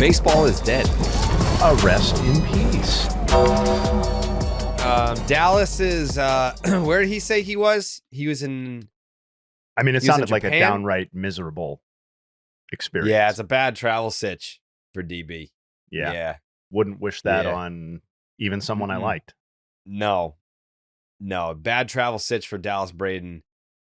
Baseball is dead. Rest in peace. Dallas is, where did he say he was? He was in... I mean, it sounded like a Japan? downright miserable experience. Yeah, it's a bad travel sitch for DB. Yeah. Wouldn't wish that Yeah. on even someone I liked. No, bad travel sitch for Dallas Braden.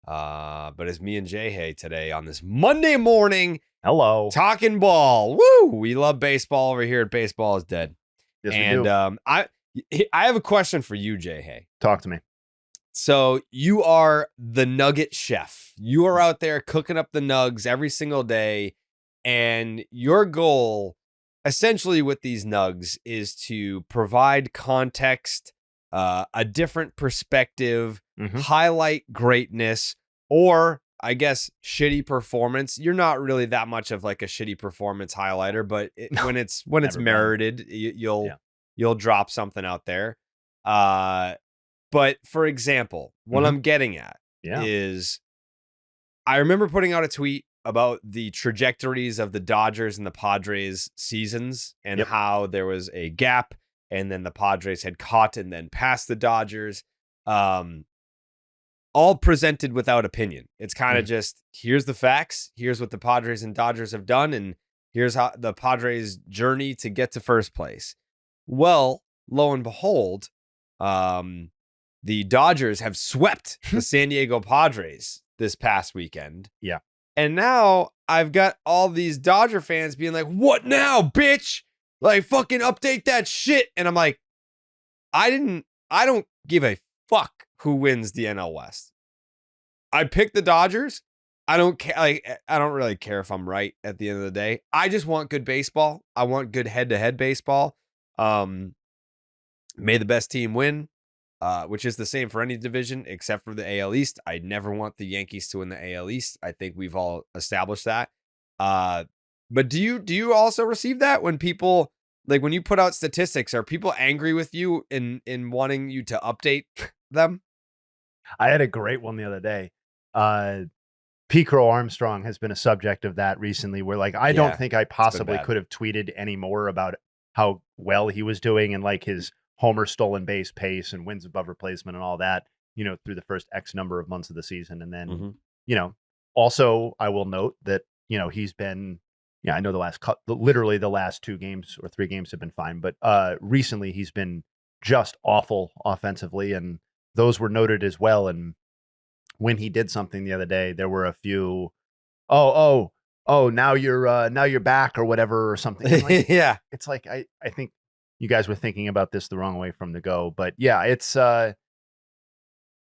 But it's me and Jay today on this Monday morning. Hello. Talking ball. Woo! We love baseball over here at Baseball is Dead. Yes, and we do. I have a question for you, Jay. Talk to me. So you are the nugget chef. You are out there cooking up the nugs every single day. And your goal essentially with these nugs is to provide context, a different perspective, highlight greatness, or I guess shitty performance. You're not really that much of like a shitty performance highlighter, but when it's merited, you'll drop something out there. But for example, what I'm getting at is I remember putting out a tweet about the trajectories of the Dodgers and the Padres seasons and how there was a gap and then the Padres had caught and then passed the Dodgers. All presented without opinion. It's kind of just, here's the facts. Here's what the Padres and Dodgers have done. And here's how the Padres' journey to get to first place. Well, lo and behold, the Dodgers have swept the San Diego Padres this past weekend. Yeah. And now I've got all these Dodger fans being like, what now, bitch? Like, fucking update that shit. And I'm like, I don't give a fuck who wins the NL West. I picked the Dodgers. I don't care. Like, I don't really care if I'm right at the end of the day. I just want good baseball. I want good head-to-head baseball. May the best team win, which is the same for any division except for the AL East. I never want the Yankees to win the AL East. I think we've all established that. But do you also receive that when people, like when you put out statistics, are people angry with you in wanting you to update them? I had a great one the other day. P. Crow Armstrong has been a subject of that recently where like, I don't think I possibly could have tweeted any more about how well he was doing and like his homer stolen base pace and wins above replacement and all that, through the first X number of months of the season. And then, also I will note that, he's been, I know literally the last 2 games or 3 games have been fine, but recently he's been just awful offensively. And those were noted as well. And when he did something the other day, there were a few, now you're back or whatever or something. Like, yeah. It's like, I think you guys were thinking about this the wrong way from the go, but yeah, it's the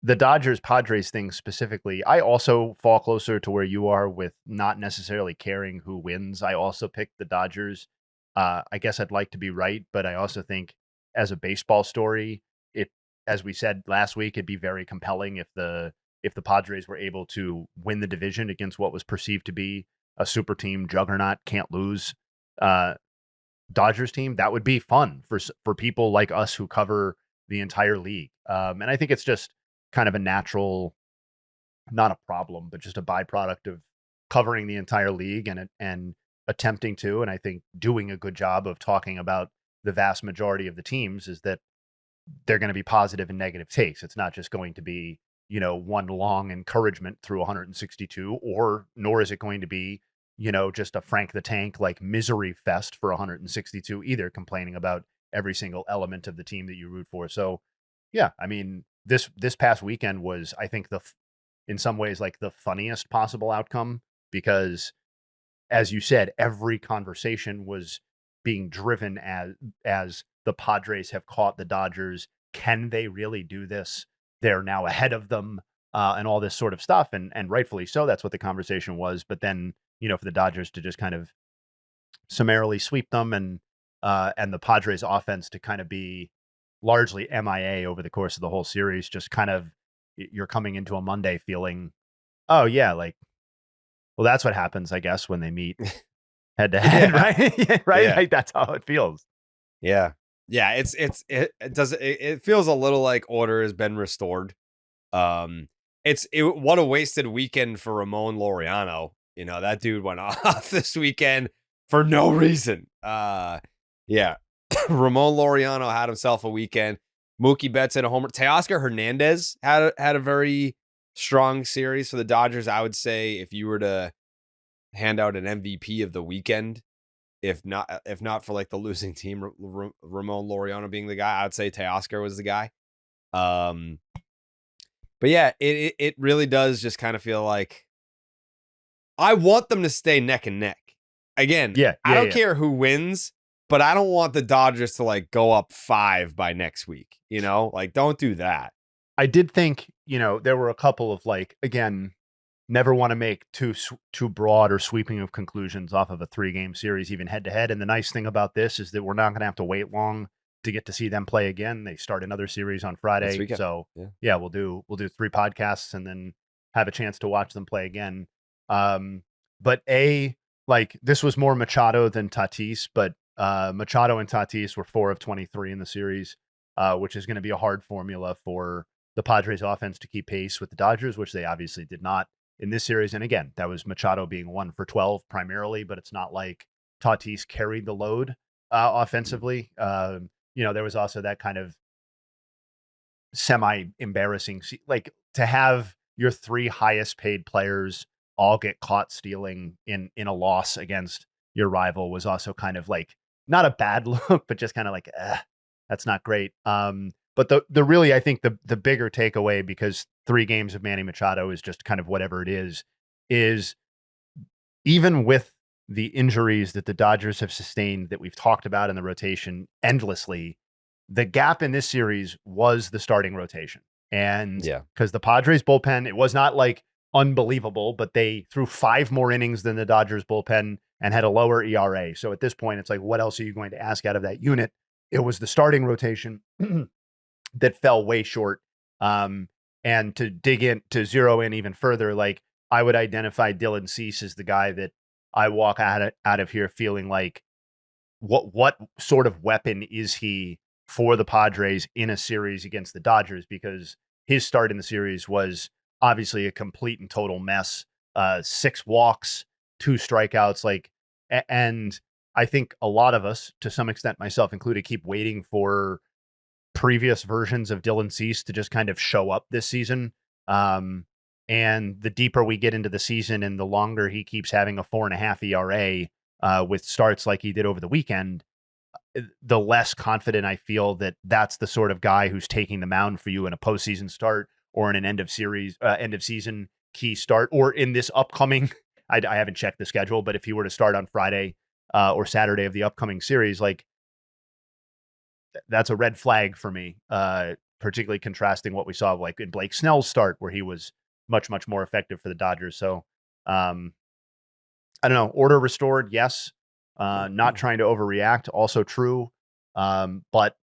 Dodgers Padres thing specifically. I also fall closer to where you are with not necessarily caring who wins. I also picked the Dodgers. I guess I'd like to be right, but I also think as a baseball story, as we said last week, it'd be very compelling if the Padres were able to win the division against what was perceived to be a super team juggernaut, can't lose Dodgers team. That would be fun for people like us who cover the entire league. And I think it's just kind of a natural, not a problem, but just a byproduct of covering the entire league and attempting to, and I think doing a good job of talking about the vast majority of the teams is that they're going to be positive and negative takes. It's not just going to be, one long encouragement through 162, nor is it going to be, just a Frank the Tank, like misery fest for 162 either, complaining about every single element of the team that you root for. So yeah, I mean, this past weekend was, I think in some ways like the funniest possible outcome, because as you said, every conversation was being driven as the Padres have caught the Dodgers. Can they really do this? They're now ahead of them, and all this sort of stuff. And rightfully so. That's what the conversation was. But then, for the Dodgers to just kind of summarily sweep them and the Padres offense to kind of be largely MIA over the course of the whole series, just kind of, you're coming into a Monday feeling, oh yeah, like, well, that's what happens, I guess, when they meet head to head, right? Right. Yeah. Like, that's how it feels. Yeah. Yeah. It feels a little like order has been restored. What a wasted weekend for Ramon Laureano. That dude went off this weekend. for no reason. Yeah. Ramon Laureano had himself a weekend. Mookie Betts had a homer. Teoscar Hernandez had a very strong series for the Dodgers. I would say if you were to hand out an MVP of the weekend, if not for like the losing team, Ramon Laureano being the guy, I'd say Teoscar was the guy. But yeah, it really does just kind of feel like I want them to stay neck and neck. Again, I don't care who wins, but I don't want the Dodgers to like go up 5 by next week. You know, like don't do that. I did think, there were a couple of like, again, never want to make too broad or sweeping of conclusions off of a 3-game series, even head to head. And the nice thing about this is that we're not going to have to wait long to get to see them play again. They start another series on Friday. So yeah, we'll do 3 podcasts and then have a chance to watch them play again. But this was more Machado than Tatis, but Machado and Tatis were 4 of 23 in the series, which is going to be a hard formula for the Padres offense to keep pace with the Dodgers, which they obviously did not in this series. And again, that was Machado being 1 for 12 primarily, but it's not like Tatis carried the load offensively. There was also that kind of semi-embarrassing, like to have your 3 highest paid players all get caught stealing in a loss against your rival was also kind of like not a bad look, but just kind of like, that's not great. But the really, I think the bigger takeaway, because 3 games of Manny Machado is just kind of whatever it is even with the injuries that the Dodgers have sustained that we've talked about in the rotation endlessly, the gap in this series was the starting rotation. And because the Padres bullpen, it was not like unbelievable, but they threw 5 more innings than the Dodgers bullpen and had a lower ERA. So at this point, it's like, what else are you going to ask out of that unit? It was the starting rotation that fell way short. And to zero in even further, like I would identify Dylan Cease as the guy that I walk out of here feeling like, what sort of weapon is he for the Padres in a series against the Dodgers? Because his start in the series was obviously a complete and total mess. 6 walks, 2 strikeouts, and I think a lot of us, to some extent, myself included, keep waiting for previous versions of Dylan Cease to just kind of show up this season. And the deeper we get into the season and the longer he keeps having a 4.5 ERA with starts like he did over the weekend, the less confident I feel that that's the sort of guy who's taking the mound for you in a postseason start or in an end of season key start, or in this upcoming, I haven't checked the schedule, but if he were to start on Friday or Saturday of the upcoming series, like that's a red flag for me, particularly contrasting what we saw like in Blake Snell's start, where he was much, much more effective for the Dodgers. So I don't know, order restored. Yes. Not trying to overreact. Also true. But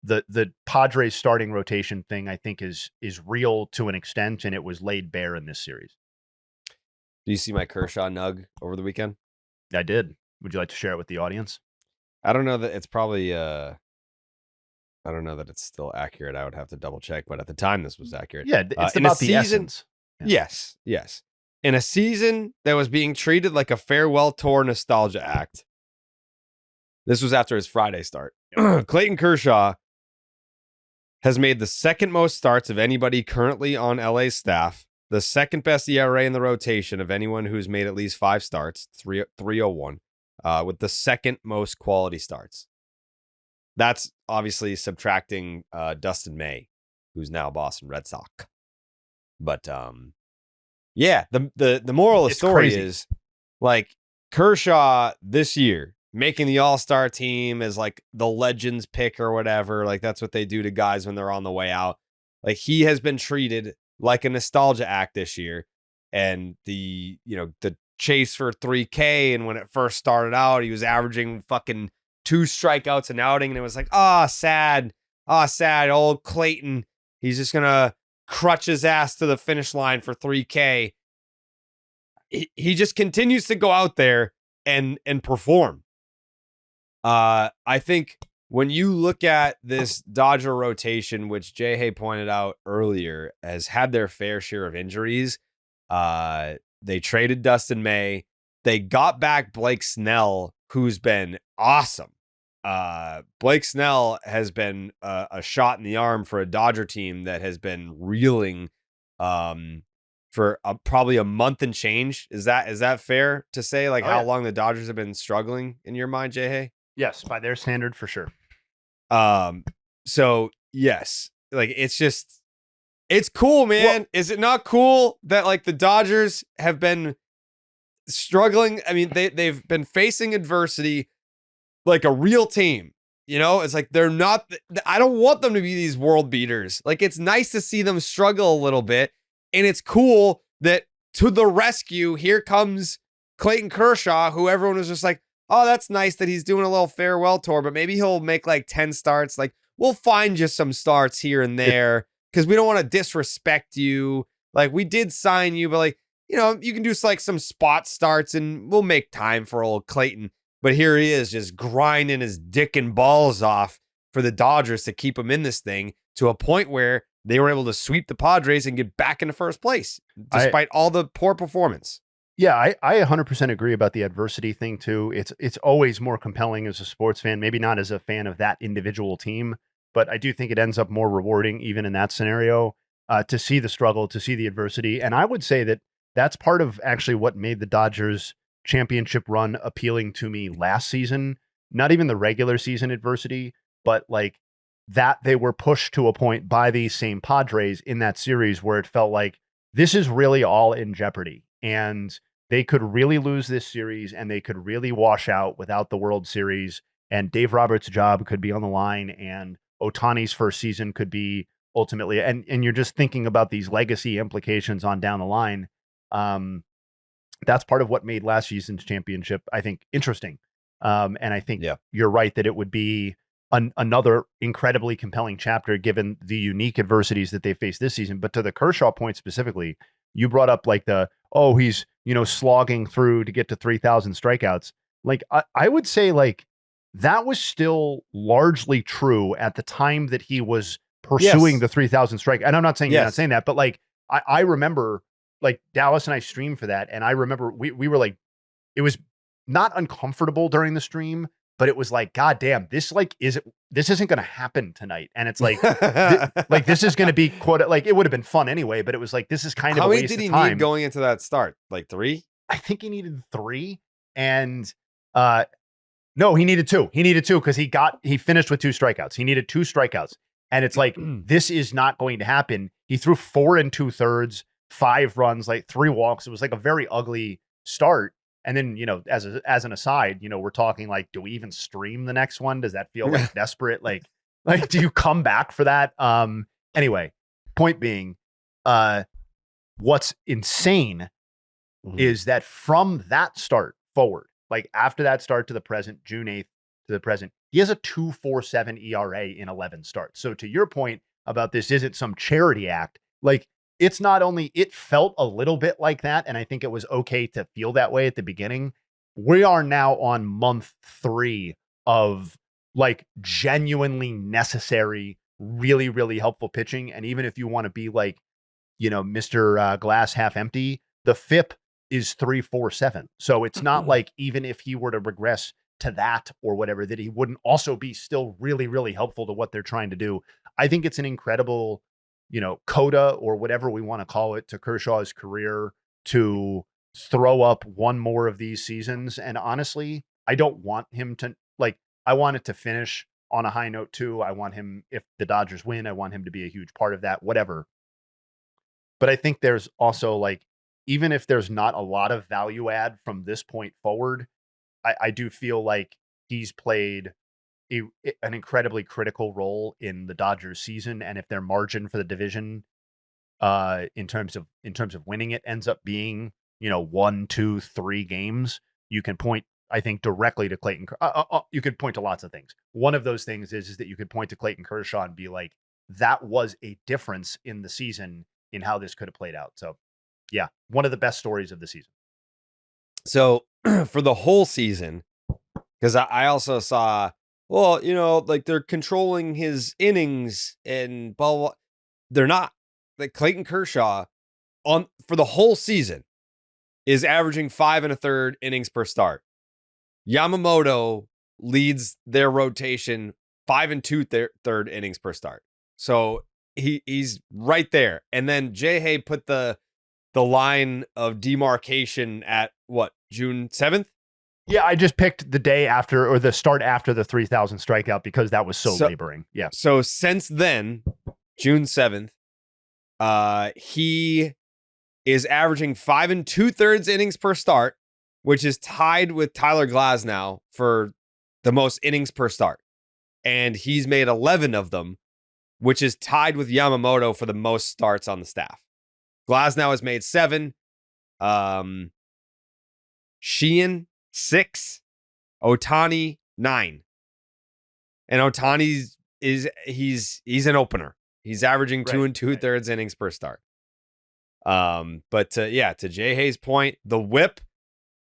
the Padres starting rotation thing, I think is real to an extent, and it was laid bare in this series. Do you see my Kershaw nug over the weekend? I did. Would you like to share it with the audience? I don't know that it's probably, I don't know that it's still accurate. I would have to double check, but at the time this was accurate. Yeah, it's about the essence. Yeah. Yes. In a season that was being treated like a farewell tour nostalgia act, this was after his Friday start. Clayton Kershaw has made the second most starts of anybody currently on LA's staff, the second best ERA in the rotation of anyone who's made at least 5 starts, 301, with the second most quality starts. That's obviously subtracting Dustin May, who's now Boston Red Sox. But yeah, the moral of the story is like Kershaw this year making the All-Star team as like the Legends pick or whatever. Like that's what they do to guys when they're on the way out. Like he has been treated like a nostalgia act this year. And the chase for 3K, and when it first started out, he was averaging fucking 2 strikeouts an outing, and it was like, sad old Clayton. He's just gonna crutch his ass to the finish line for 3K. He just continues to go out there and perform. I think when you look at this Dodger rotation, which Jay Hay pointed out earlier, has had their fair share of injuries. They traded Dustin May. They got back Blake Snell, who's been awesome. Blake Snell has been a shot in the arm for a Dodger team that has been reeling for probably a month and change. Is that fair to say? Like how long the Dodgers have been struggling in your mind, Jay? Yes, by their standard, for sure. So yes, like it's cool, man. Well, is it not cool that like the Dodgers have been struggling? I mean, they've been facing adversity like a real team. You know, it's like they're not. I don't want them to be these world beaters. Like it's nice to see them struggle a little bit, and it's cool that to the rescue here comes Clayton Kershaw, who everyone was just like, oh, that's nice that he's doing a little farewell tour, but maybe he'll make like 10 starts. Like we'll find you some starts here and there because we don't want to disrespect you. Like we did sign you, but like, you know, you can do like some spot starts and we'll make time for old Clayton. But here he is just grinding his dick and balls off for the Dodgers to keep him in this thing to a point where they were able to sweep the Padres and get back into first place despite all the poor performance. Yeah, I 100% agree about the adversity thing too. It's always more compelling as a sports fan, maybe not as a fan of that individual team, but I do think it ends up more rewarding even in that scenario to see the struggle, to see the adversity. And I would say that that's part of actually what made the Dodgers championship run appealing to me last season. Not even the regular season adversity, but like that they were pushed to a point by these same Padres in that series where it felt like this is really all in jeopardy. And they could really lose this series and they could really wash out without the World Series. And Dave Roberts' job could be on the line and Ohtani's first season could be ultimately, and you're just thinking about these legacy implications on down the line. That's part of what made last season's championship, I think, interesting. And I think you're right that it would be another incredibly compelling chapter given the unique adversities that they faced this season. But to the Kershaw point specifically, you brought up like he's, slogging through to get to 3,000 strikeouts. Like I would say like that was still largely true at the time that he was pursuing the 3,000 strike. And I'm not saying you're not saying that, but like I remember like Dallas and I streamed for that. And I remember we were like, it was not uncomfortable during the stream, but it was like, God damn, this isn't going to happen tonight. And it's like, like this is going to be quote, like it would have been fun anyway, but it was like, this is kind of a waste of time. How many did he need going into that start? Like 3? I think he needed 3. And no, he needed 2. He needed 2 because he finished with 2 strikeouts. He needed 2 strikeouts. And it's like, this is not going to happen. He threw 4 2/3, 5 runs, like 3 walks. It was like a very ugly start. And then, as an aside, we're talking like, do we even stream the next one? Does that feel like desperate? Like, do you come back for that? Anyway, point being, what's insane is that from that start forward, like after that start to the present, June 8th to the present, he has a 2.47 ERA in 11 starts. So to your point about this isn't some charity act, like, it's not only, it felt a little bit like that, and I think it was okay to feel that way at the beginning. We are now on month 3 of like genuinely necessary, really, really helpful pitching. And even if you want to be like, Mr. Glass half empty, the FIP is 3.47. So it's not like even if he were to regress to that or whatever, that he wouldn't also be still really, really helpful to what they're trying to do. I think it's an incredible coda or whatever we want to call it to Kershaw's career to throw up one more of these seasons. And honestly, I don't want him to I want it to finish on a high note too. I want him, if the Dodgers win, I want him to be a huge part of that, whatever. But I think there's also like, even if there's not a lot of value add from this point forward, I do feel like he's played an incredibly critical role in the Dodgers season. And if their margin for the division in terms of winning it ends up being 1, 2, 3 games, you can point, I think, directly to Clayton. You could point to lots of things. One of those things is that you could point to Clayton Kershaw and be like, that was a difference in the season in how this could have played out. So yeah, one of the best stories of the season. So for the whole season, because I also saw, well, like they're controlling his innings and blah, blah, blah. They're not. Like Clayton Kershaw for the whole season is averaging 5 1/3 innings per start. Yamamoto leads their rotation 5 2/3 innings per start. So he's right there. And then J-Hay put the line of demarcation at what, June 7th? Yeah, I just picked the day after, or the start after the 3,000 strikeout, because that was so laboring. Yeah. So since then, June 7th, he is averaging 5 2/3 innings per start, which is tied with Tyler Glasnow for the most innings per start. And he's made 11 of them, which is tied with Yamamoto for the most starts on the staff. Glasnow has made 7. Sheehan, 6. Ohtani, 9. And Ohtani's he's an opener. He's averaging 2 2/3 innings per start. But to J-Hay's point,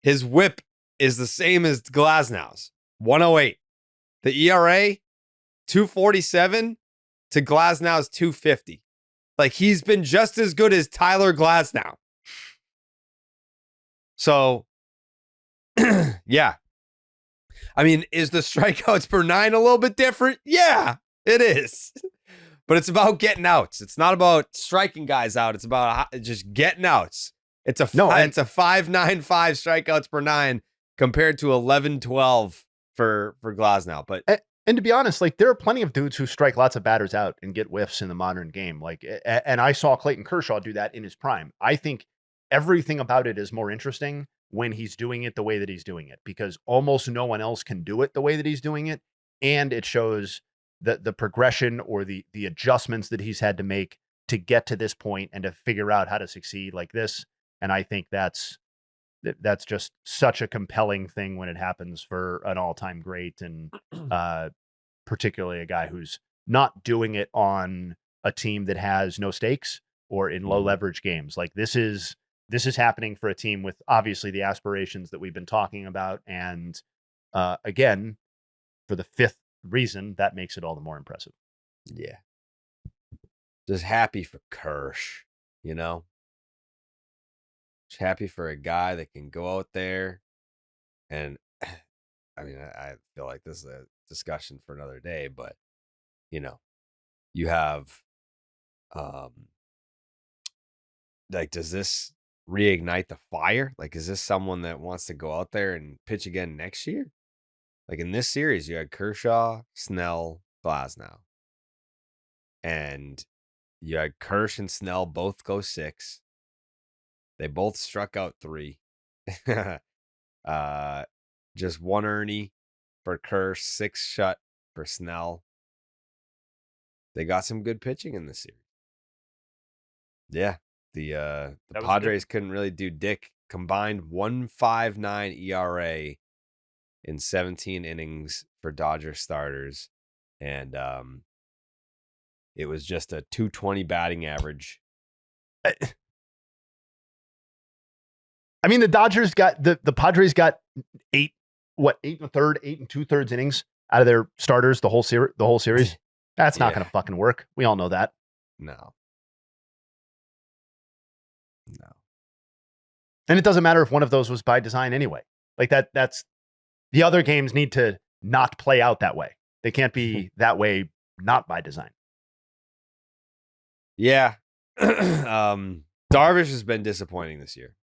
his whip is the same as Glasnow's, 108. The ERA, 247 to Glasnow's 250. Like, he's been just as good as Tyler Glasnow. So, yeah. I mean, is the strikeouts per 9 a little bit different? Yeah, it is. But it's about getting outs. It's not about striking guys out. It's about just getting outs. It's a 5.95 strikeouts per 9 compared to 11-12 for Glasnow. But and to be honest, like, there are plenty of dudes who strike lots of batters out and get whiffs in the modern game. Like, and I saw Clayton Kershaw do that in his prime. I think everything about it is more interesting when he's doing it the way that he's doing it, because almost no one else can do it the way that he's doing it. And it shows the progression or the adjustments that he's had to make to get to this point and to figure out how to succeed like this. And I think that's just such a compelling thing when it happens for an all-time great, and particularly a guy who's not doing it on a team that has no stakes or in low leverage games. Like, this is happening for a team with obviously the aspirations that we've been talking about. And again, for the 5th reason, that makes it all the more impressive. Yeah. Just happy for Kersh, you know? Just happy for a guy that can go out there and, I mean, I feel like this is a discussion for another day, but, you know, you have, like, does this reignite the fire? Like, is this someone that wants to go out there and pitch again next year? Like, in this series, you had Kershaw, Snell, Glasnow. And you had Kersh and Snell both go 6. They both struck out 3. Just 1 Ernie for Kersh, 6 shut for Snell. They got some good pitching in this series. Yeah. The Padres couldn't really do dick. Combined 1.59 ERA in 17 innings for Dodger starters. And it was just a 220 batting average. I mean, the Dodgers got the Padres got 8 2/3 innings out of their starters the whole series. That's not going to fucking work. We all know that. No. And it doesn't matter if one of those was by design anyway. Like, that's the other games need to not play out that way. They can't be that way not by design. Yeah. Darvish has been disappointing this year.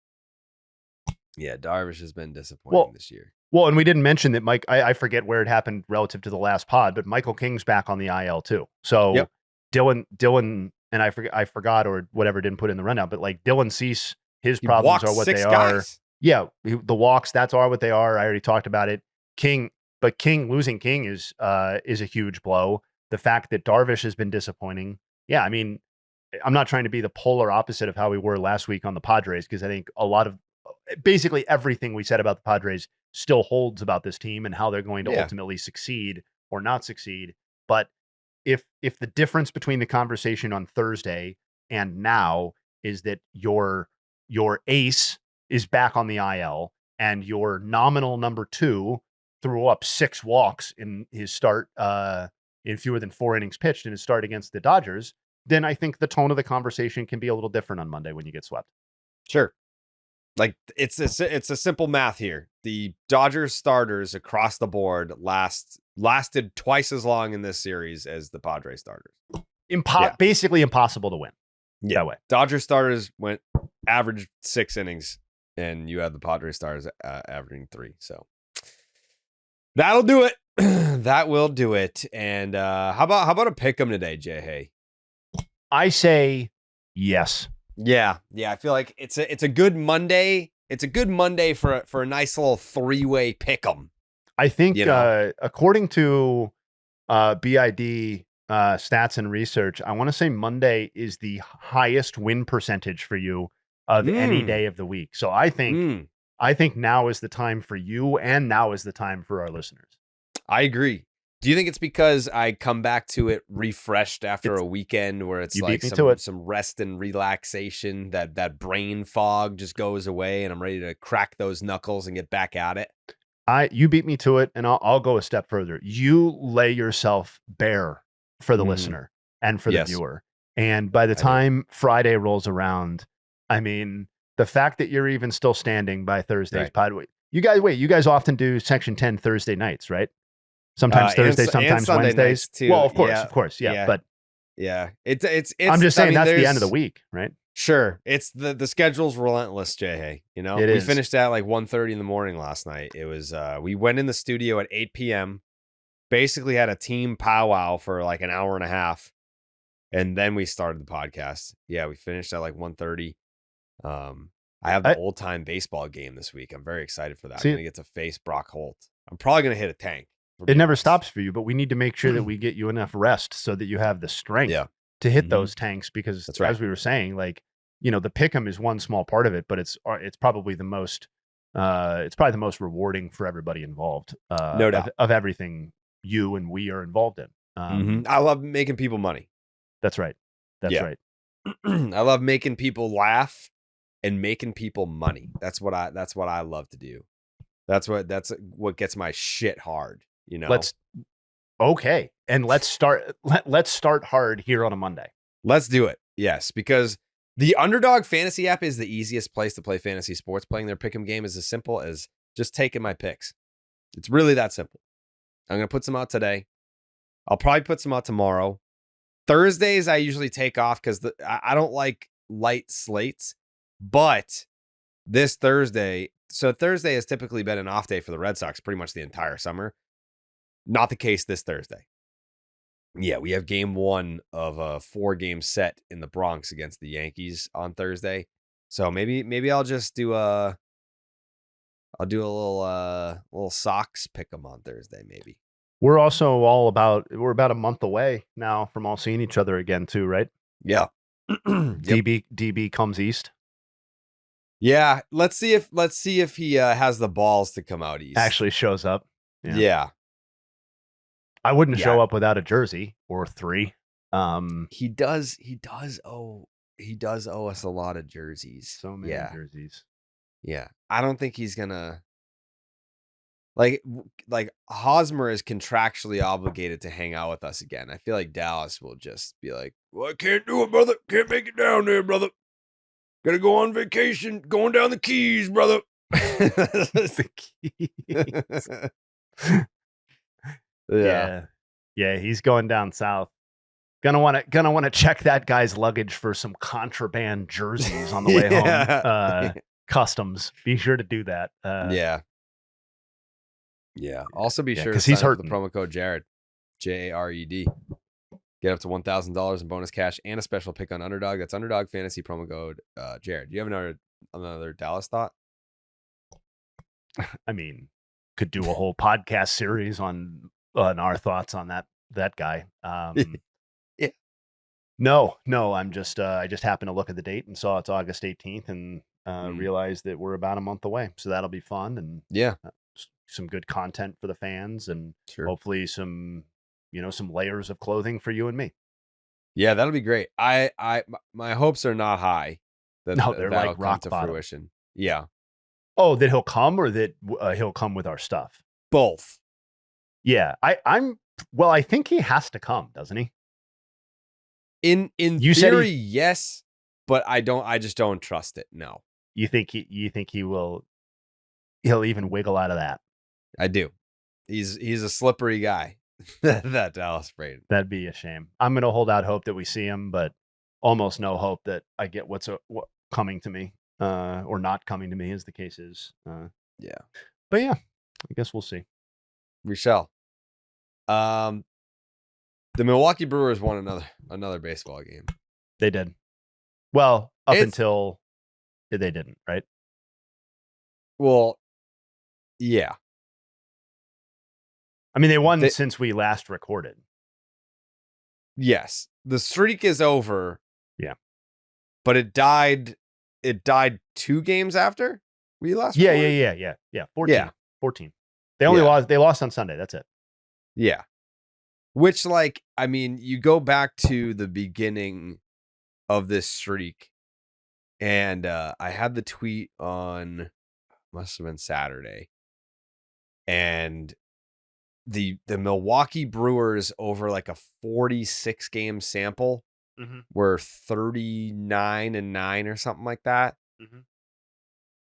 Yeah, Darvish has been disappointing this year. Well, and we didn't mention that Mike, I forget where it happened relative to the last pod, but Michael King's back on the IL too. So Dylan, and I forgot or whatever, didn't put in the rundown, but like Dylan Cease, his problems are what they are. Yeah, the walks, that's are what they are. I already talked about it. Losing King is a huge blow. The fact that Darvish has been disappointing. Yeah, I mean, I'm not trying to be the polar opposite of how we were last week on the Padres, because I think a lot of basically everything we said about the Padres still holds about this team and how they're going to ultimately succeed or not succeed. But if the difference between the conversation on Thursday and now is that your ace is back on the IL and your nominal number 2 threw up 6 walks in his start in fewer than 4 innings pitched in his start against the Dodgers, then I think the tone of the conversation can be a little different on Monday when you get swept. Sure. Like it's a simple math here. The Dodgers starters across the board lasted twice as long in this series as the Padres starters. Basically impossible to win. Yeah. That way. Dodger starters went average 6 innings, and you had the Padres starters averaging 3. So that'll do it. That will do it. And how about a pick 'em today, Jay? Hey, I say yes. Yeah. I feel like it's a good Monday. It's a good Monday for a nice little 3-way pick 'em. I think according to BID stats and research, I want to say Monday is the highest win percentage for you of any day of the week. So I think now is the time for you, and now is the time for our listeners. I agree. Do you think it's because I come back to it refreshed after a weekend where it's like some rest and relaxation, that brain fog just goes away and I'm ready to crack those knuckles and get back at it? You beat me to it, and I'll go a step further. You lay yourself bare for the listener and for the viewer. And by the time Friday rolls around, I mean, the fact that you're even still standing by Thursday's pod. You guys often do Section 10 Thursday nights, right? Sometimes Thursdays, sometimes Wednesdays too. Well, of course, yeah. But it's. I'm just saying that's the end of the week, right? Sure, it's the schedule's relentless, Jay. You know, we finished at like 1:30 in the morning last night. It was we went in the studio at 8 p.m. Basically had a team powwow for like an hour and a half, and then we started the podcast. Yeah, we finished at like 1:30. I have the old time baseball game this week. I'm very excited for that. I'm gonna get to face Brock Holt. I'm probably gonna hit a tank. It never stops for you, but we need to make sure that we get you enough rest so that you have the strength to hit those tanks, because as we were saying, like, you know, the pick'em is one small part of it, but it's probably the most rewarding for everybody involved. No doubt. Of everything you and we are involved in. I love making people money. That's right. That's right. I love making people laugh and making people money. That's what I love to do. That's what gets my shit hard. You know, let's start hard here on a Monday. Let's do it. Yes, because the Underdog fantasy app is the easiest place to play fantasy sports. Playing their pick'em game is as simple as just taking my picks. It's really that simple. I'm going to put some out today. I'll probably put some out tomorrow. Thursdays I usually take off because I don't like light slates, but this Thursday, so Thursday has typically been an off day for the Red Sox pretty much the entire summer. Not the case this Thursday. Yeah, we have game 1 of a 4-game set in the Bronx against the Yankees on Thursday. So maybe I'll just do a little Sox pick 'em on Thursday. Maybe. We're also we're about a month away now from all seeing each other again too, right? Yeah. DB comes east. Yeah, let's see if he has the balls to come out east. Actually shows up. Yeah. I wouldn't show up without a jersey or 3. He does owe us a lot of jerseys. So many jerseys. Yeah. I don't think he's gonna like Hosmer is contractually obligated to hang out with us again. I feel like Dallas will just be like, well, I can't do it, brother. Can't make it down there, brother. Gotta go on vacation, going down the Keys, brother. The Keys. Yeah, he's going down south. Gonna want to check that guy's luggage for some contraband jerseys on the way home. Customs. Be sure to do that. Also be sure to he's sign up for the promo code Jared, JARED. Get up to $1,000 in bonus cash and a special pick on Underdog. That's Underdog Fantasy promo code Jared. Do you have another Dallas thought? I mean, could do a whole podcast series on our thoughts on that guy. Yeah. No, I'm just I just happened to look at the date and saw it's August 18th and realized that we're about a month away. So that'll be fun and some good content for the fans and hopefully some layers of clothing for you and me. Yeah, that'll be great. My hopes are not high. They're like rock to bottom. fruition. Yeah. Oh, that he'll come or that he'll come with our stuff? Both. Yeah, I think he has to come, doesn't he? In theory, yes, but I just don't trust it. No. You think he'll even wiggle out of that? I do. He's a slippery guy. That Dallas Braden. That'd be a shame. I'm gonna hold out hope that we see him, but almost no hope that I get what coming to me, or not coming to me, as the case is. Yeah, but yeah, I guess we'll see. We shall. The Milwaukee Brewers won another baseball game. They did. Well, until they didn't, right? Well, yeah. I mean, they won since we last recorded. Yes. The streak is over. Yeah. But it died 2 games after we last recorded? Yeah. 14. Yeah. 14. They only lost on Sunday. That's it. Yeah. Which, like, I mean, you go back to the beginning of this streak, and I had the tweet on, must have been Saturday, and the Milwaukee Brewers over like a 46 game sample were 39-9 or something like that.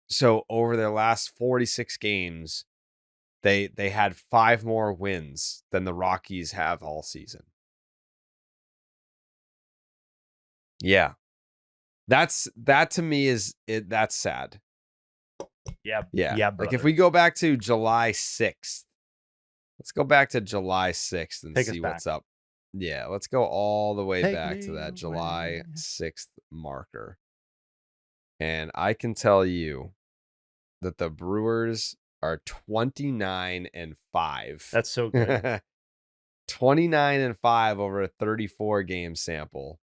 So over their last 46 games, they had 5 more wins than the Rockies have all season. Yeah. That to me that's sad. Yeah. Yeah. Brother. Like if we go back to July 6th, let's go back to July 6th and see what's up. Yeah, let's go all the way back to that July 6th marker. And I can tell you that the Brewers are 29-5. That's so good. 29-5 over a 34 game sample.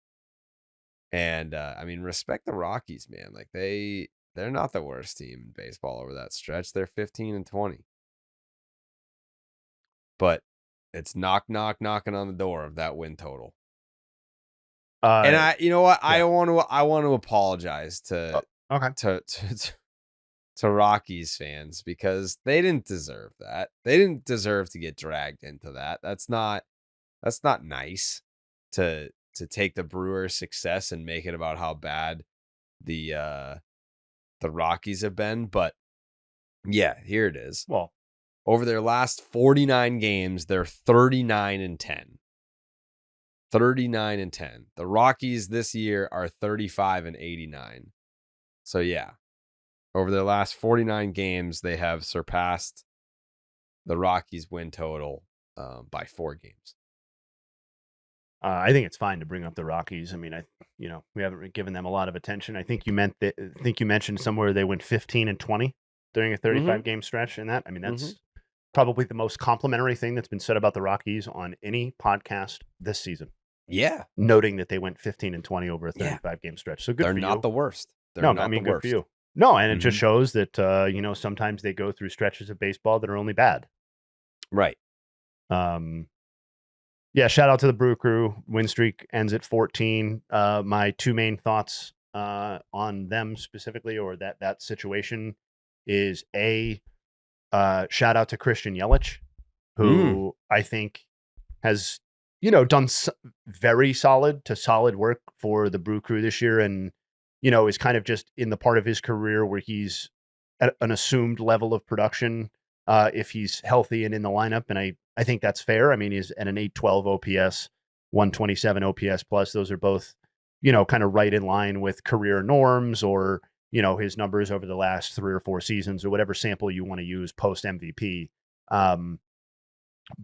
And I mean, respect the Rockies, man. Like they're not the worst team in baseball over that stretch. They're 15-20. But it's knocking on the door of that win total. And you know what? Yeah. I want to apologize to Rockies fans because they didn't deserve that. They didn't deserve to get dragged into that. That's not nice to take the Brewers' success and make it about how bad the Rockies have been. But yeah, here it is. Well, over their last 49 games, they're 39-10. 39-10. The Rockies this year are 35-89. So yeah, over their last 49 games, they have surpassed the Rockies win total by 4 games. I think it's fine to bring up the Rockies. I mean, we haven't given them a lot of attention. I think you mentioned somewhere they went 15-20 during a 35 game stretch. And that, I mean, that's probably the most complimentary thing that's been said about the Rockies on any podcast this season. Yeah. Noting that they went 15-20 over a 35 game stretch. So good for you. They're not the worst. Good for you. No, and it just shows that, sometimes they go through stretches of baseball that are only bad. Right. Yeah, shout out to the Brew Crew. Win streak ends at 14. My 2 main thoughts on them specifically, or that situation, is shout out to Christian Yelich, who I think has done very solid work for the Brew Crew this year, and is kind of just in the part of his career where he's at an assumed level of production if he's healthy and in the lineup, and I think that's fair. I mean, he's at an 812 OPS, 127 OPS plus. Those are both, kind of right in line with career norms, or, his numbers over the last 3 or 4 seasons, or whatever sample you want to use post MVP.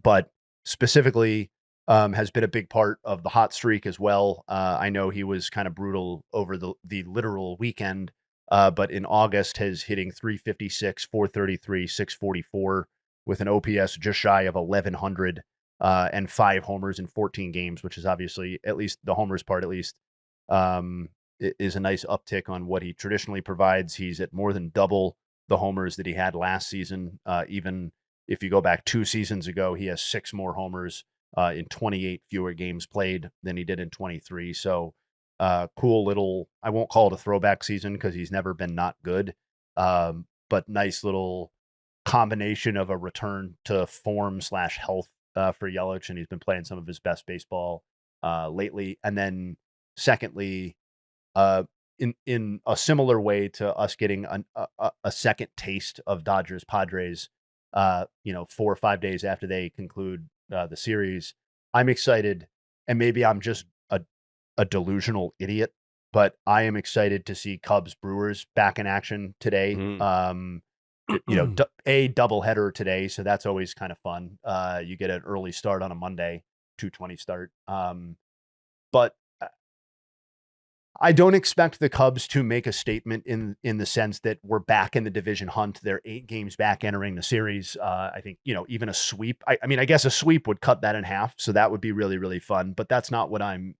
But specifically has been a big part of the hot streak as well. I know he was kind of brutal over the literal weekend, but in August has hitting 356, 433, 644. With an OPS just shy of 1,100 and 5 homers in 14 games, which is obviously, at least the homers part, is a nice uptick on what he traditionally provides. He's at more than double the homers that he had last season. Even if you go back 2 seasons ago, he has 6 more homers in 28 fewer games played than he did in 23. So cool little, I won't call it a throwback season because he's never been not good, but nice little combination of a return to form / health for Yelich, and he's been playing some of his best baseball lately. And then secondly, in a similar way to us getting a second taste of Dodgers Padres, 4 or 5 days after they conclude the series. I'm excited, and maybe I'm just a delusional idiot, but I am excited to see Cubs Brewers back in action today. A doubleheader today, so that's always kind of fun. You get an early start on a Monday, 2:20 start. But I don't expect the Cubs to make a statement in the sense that we're back in the division hunt. They're 8 games back entering the series. I think, even a sweep. I mean, I guess a sweep would cut that in half, so that would be really, really fun. But that's not what I'm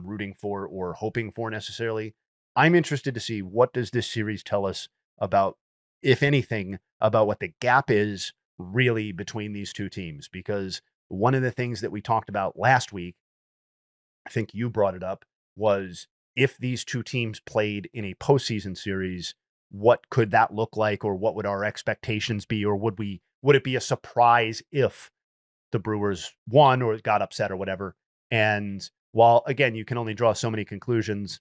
rooting for or hoping for necessarily. I'm interested to see, what does this series tell us about, if anything, about what the gap is really between these two teams. Because one of the things that we talked about last week, I think you brought it up, was if these two teams played in a postseason series, what could that look like, or what would our expectations be, or would it be a surprise if the Brewers won or got upset or whatever? And while, again, you can only draw so many conclusions,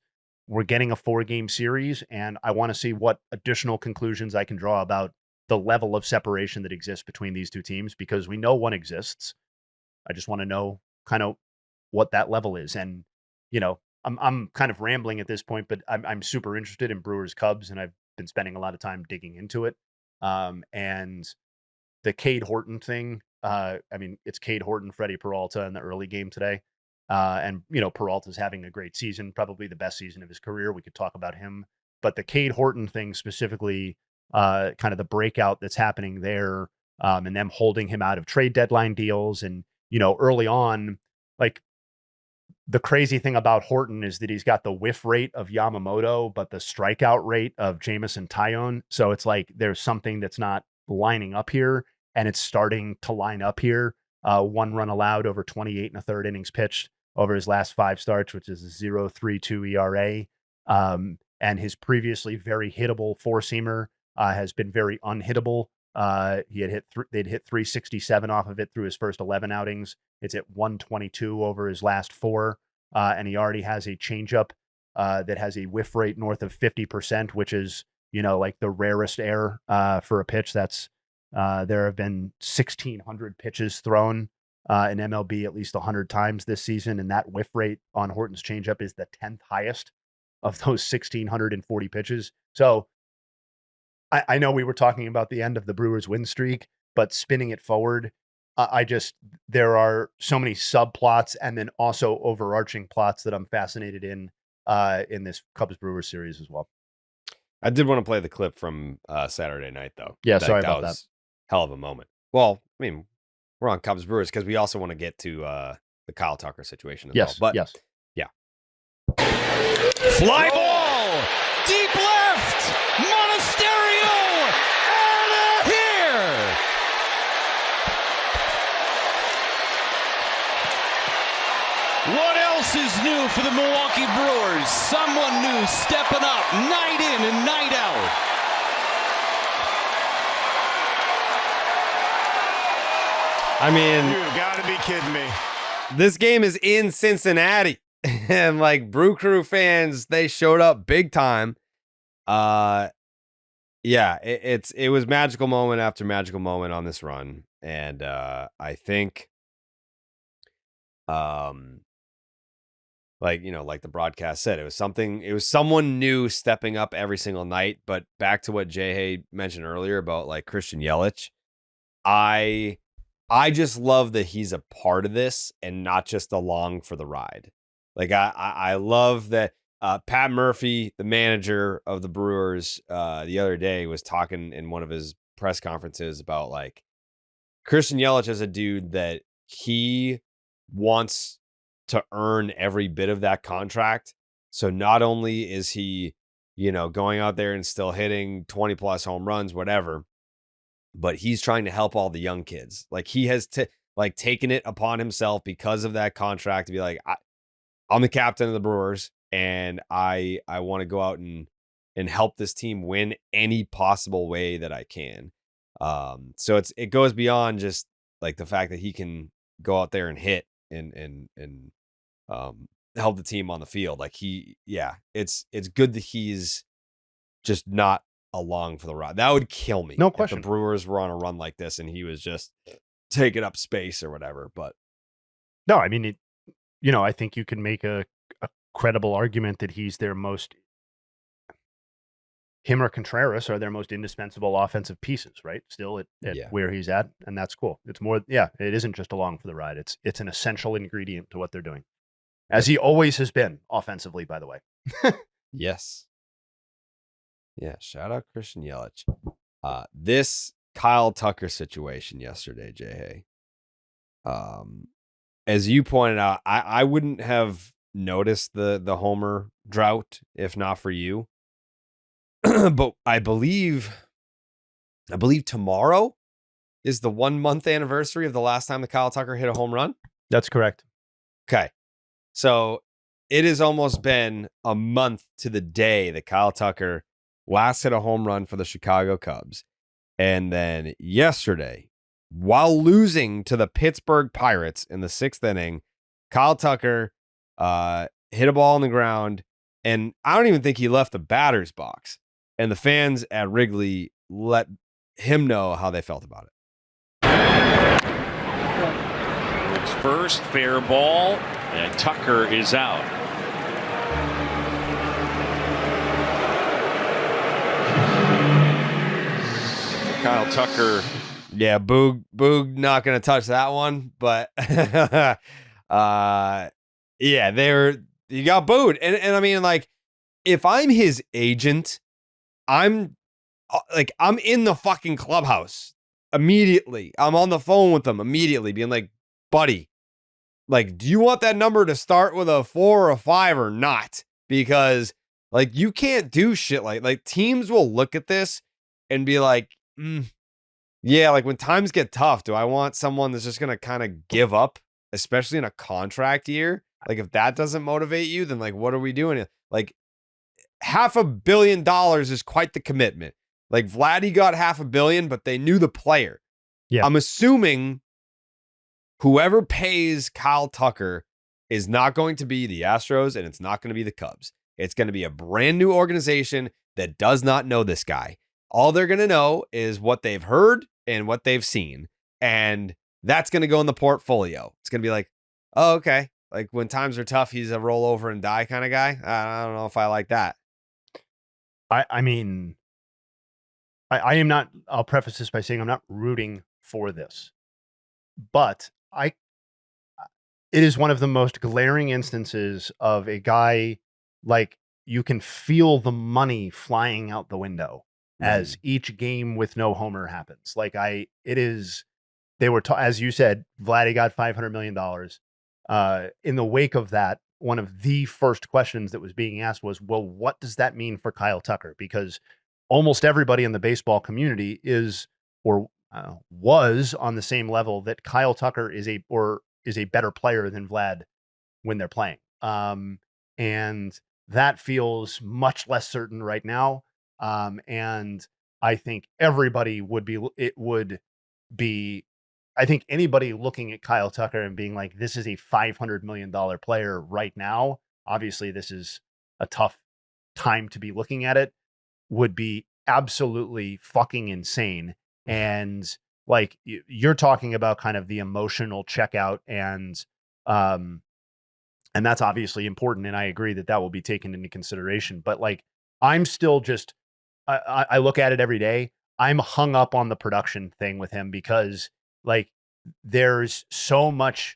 we're getting a 4-game series, and I want to see what additional conclusions I can draw about the level of separation that exists between these two teams, because we know one exists. I just want to know kind of what that level is. And, I'm kind of rambling at this point, but I'm super interested in Brewers Cubs, and I've been spending a lot of time digging into it. And the Cade Horton thing, it's Cade Horton, Freddie Peralta in the early game today. And Peralta's having a great season, probably the best season of his career. We could talk about him, but the Cade Horton thing specifically, kind of the breakout that's happening there, and them holding him out of trade deadline deals. And, early on, like, the crazy thing about Horton is that he's got the whiff rate of Yamamoto, but the strikeout rate of Jameson Taillon. So it's like there's something that's not lining up here, and it's starting to line up here. 1 run allowed over 28 and a third innings pitched over his last 5 starts, which is a 0.32 ERA. And his previously very hittable 4-seamer has been very unhittable. They'd hit 367 off of it through his first 11 outings. It's at 122 over his last 4. And he already has a changeup that has a whiff rate north of 50%, which is, like the rarest air for a pitch. That's there have been 1,600 pitches thrown in MLB at least 100 times this season, and that whiff rate on Horton's changeup is the 10th highest of those 1,640 pitches. So I know we were talking about the end of the Brewers win streak, but spinning it forward, there are so many subplots and then also overarching plots that I'm fascinated in this Cubs Brewers series as well. I did want to play the clip from Saturday night, though. Yeah, sorry about that. Hell of a moment. Well, I mean, we're on Cubs Brewers because we also want to get to the Kyle Tucker situation as well. But yes. Yeah. Fly ball! Deep left! Monasterio! Out of here! What else is new for the Milwaukee Brewers? Someone new stepping up night in and night out. I mean, you gotta be kidding me. This game is in Cincinnati, and like Brew Crew fans, they showed up big time. Yeah, it was magical moment after magical moment on this run, and I think, like the broadcast said, it was someone new stepping up every single night. But back to what Jay mentioned earlier about like Christian Yelich, I just love that he's a part of this and not just along for the ride. Like I love that Pat Murphy, the manager of the Brewers, the other day was talking in one of his press conferences about like Christian Yelich is a dude that he wants to earn every bit of that contract. So not only is he, going out there and still hitting 20 plus home runs, whatever, but he's trying to help all the young kids. Like he has taken it upon himself because of that contract to be like, I'm the captain of the Brewers and I want to go out and help this team win any possible way that I can. So it goes beyond just like the fact that he can go out there and hit and help the team on the field. Like it's good that he's just not along for the ride. That would kill me. No if question. the Brewers were on a run like this and he was just taking up space or whatever. But no, I mean, I think you can make a credible argument that he's their most, him or Contreras are their most indispensable offensive pieces, right? Still at where he's at, and that's cool. It's more, it isn't just along for the ride. It's an essential ingredient to what they're doing, as he always has been offensively, by the way. Yes. Yeah, shout out Christian Yelich. This Kyle Tucker situation yesterday, Jay Hay. As you pointed out, I wouldn't have noticed the homer drought if not for you. But I believe tomorrow is the 1 month anniversary of the last time that Kyle Tucker hit a home run. That's correct. Okay. So it has almost been a month to the day that Kyle Tucker last hit a home run for the Chicago Cubs. And then yesterday, while losing to the Pittsburgh Pirates in the 6th inning, Kyle Tucker hit a ball on the ground, and I don't even think he left the batter's box. And the fans at Wrigley let him know how they felt about it. It's first, fair ball, and Tucker is out. For Kyle Tucker. Yeah, Boog not going to touch that one, but you got booed. And I mean, like, if I'm his agent, I'm in the fucking clubhouse immediately. I'm on the phone with them immediately being like, buddy, like, do you want that number to start with a 4 or a 5 or not? Because like, you can't do shit like teams will look at this and be like, yeah, like when times get tough, do I want someone that's just going to kind of give up, especially in a contract year? Like if that doesn't motivate you, then like, what are we doing? Like $500 million is quite the commitment. Like Vladdy got $500 million, but they knew the player. Yeah. I'm assuming whoever pays Kyle Tucker is not going to be the Astros and it's not going to be the Cubs. It's going to be a brand new organization that does not know this guy. All they're going to know is what they've heard and what they've seen. And that's going to go in the portfolio. It's going to be like, oh, okay. Like when times are tough, he's a roll over and die kind of guy. I don't know if I like that. I mean, I am not, I'll preface this by saying I'm not rooting for this, but it is one of the most glaring instances of a guy, like you can feel the money flying out the window as each game with no homer happens. Like they were, as you said, Vladdy got $500 million. In the wake of that, one of the first questions that was being asked was, well, what does that mean for Kyle Tucker? Because almost everybody in the baseball community is, or was on the same level that Kyle Tucker is a better player than Vlad when they're playing. And that feels much less certain right now. And I think everybody I think anybody looking at Kyle Tucker and being like, this is a $500 million player right now, obviously this is a tough time to be looking at it, would be absolutely fucking insane. And like you're talking about kind of the emotional checkout and that's obviously important. And I agree that will be taken into consideration, but like, I'm still just, I look at it every day. I'm hung up on the production thing with him because like there's so much,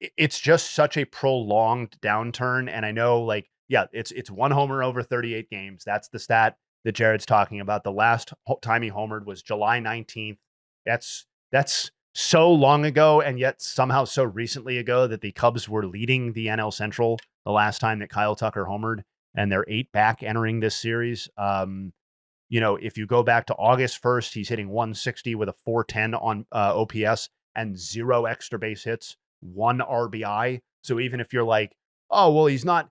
it's just such a prolonged downturn. And I know like, yeah, it's one homer over 38 games. That's the stat that Jared's talking about. The last time he homered was July 19th. That's so long ago. And yet somehow so recently ago that the Cubs were leading the NL Central the last time that Kyle Tucker homered, and they're 8 back entering this series. If you go back to August 1st, he's hitting 160 with a 410 on OPS and 0 extra base hits, 1 RBI. So even if you're like, oh, well, he's not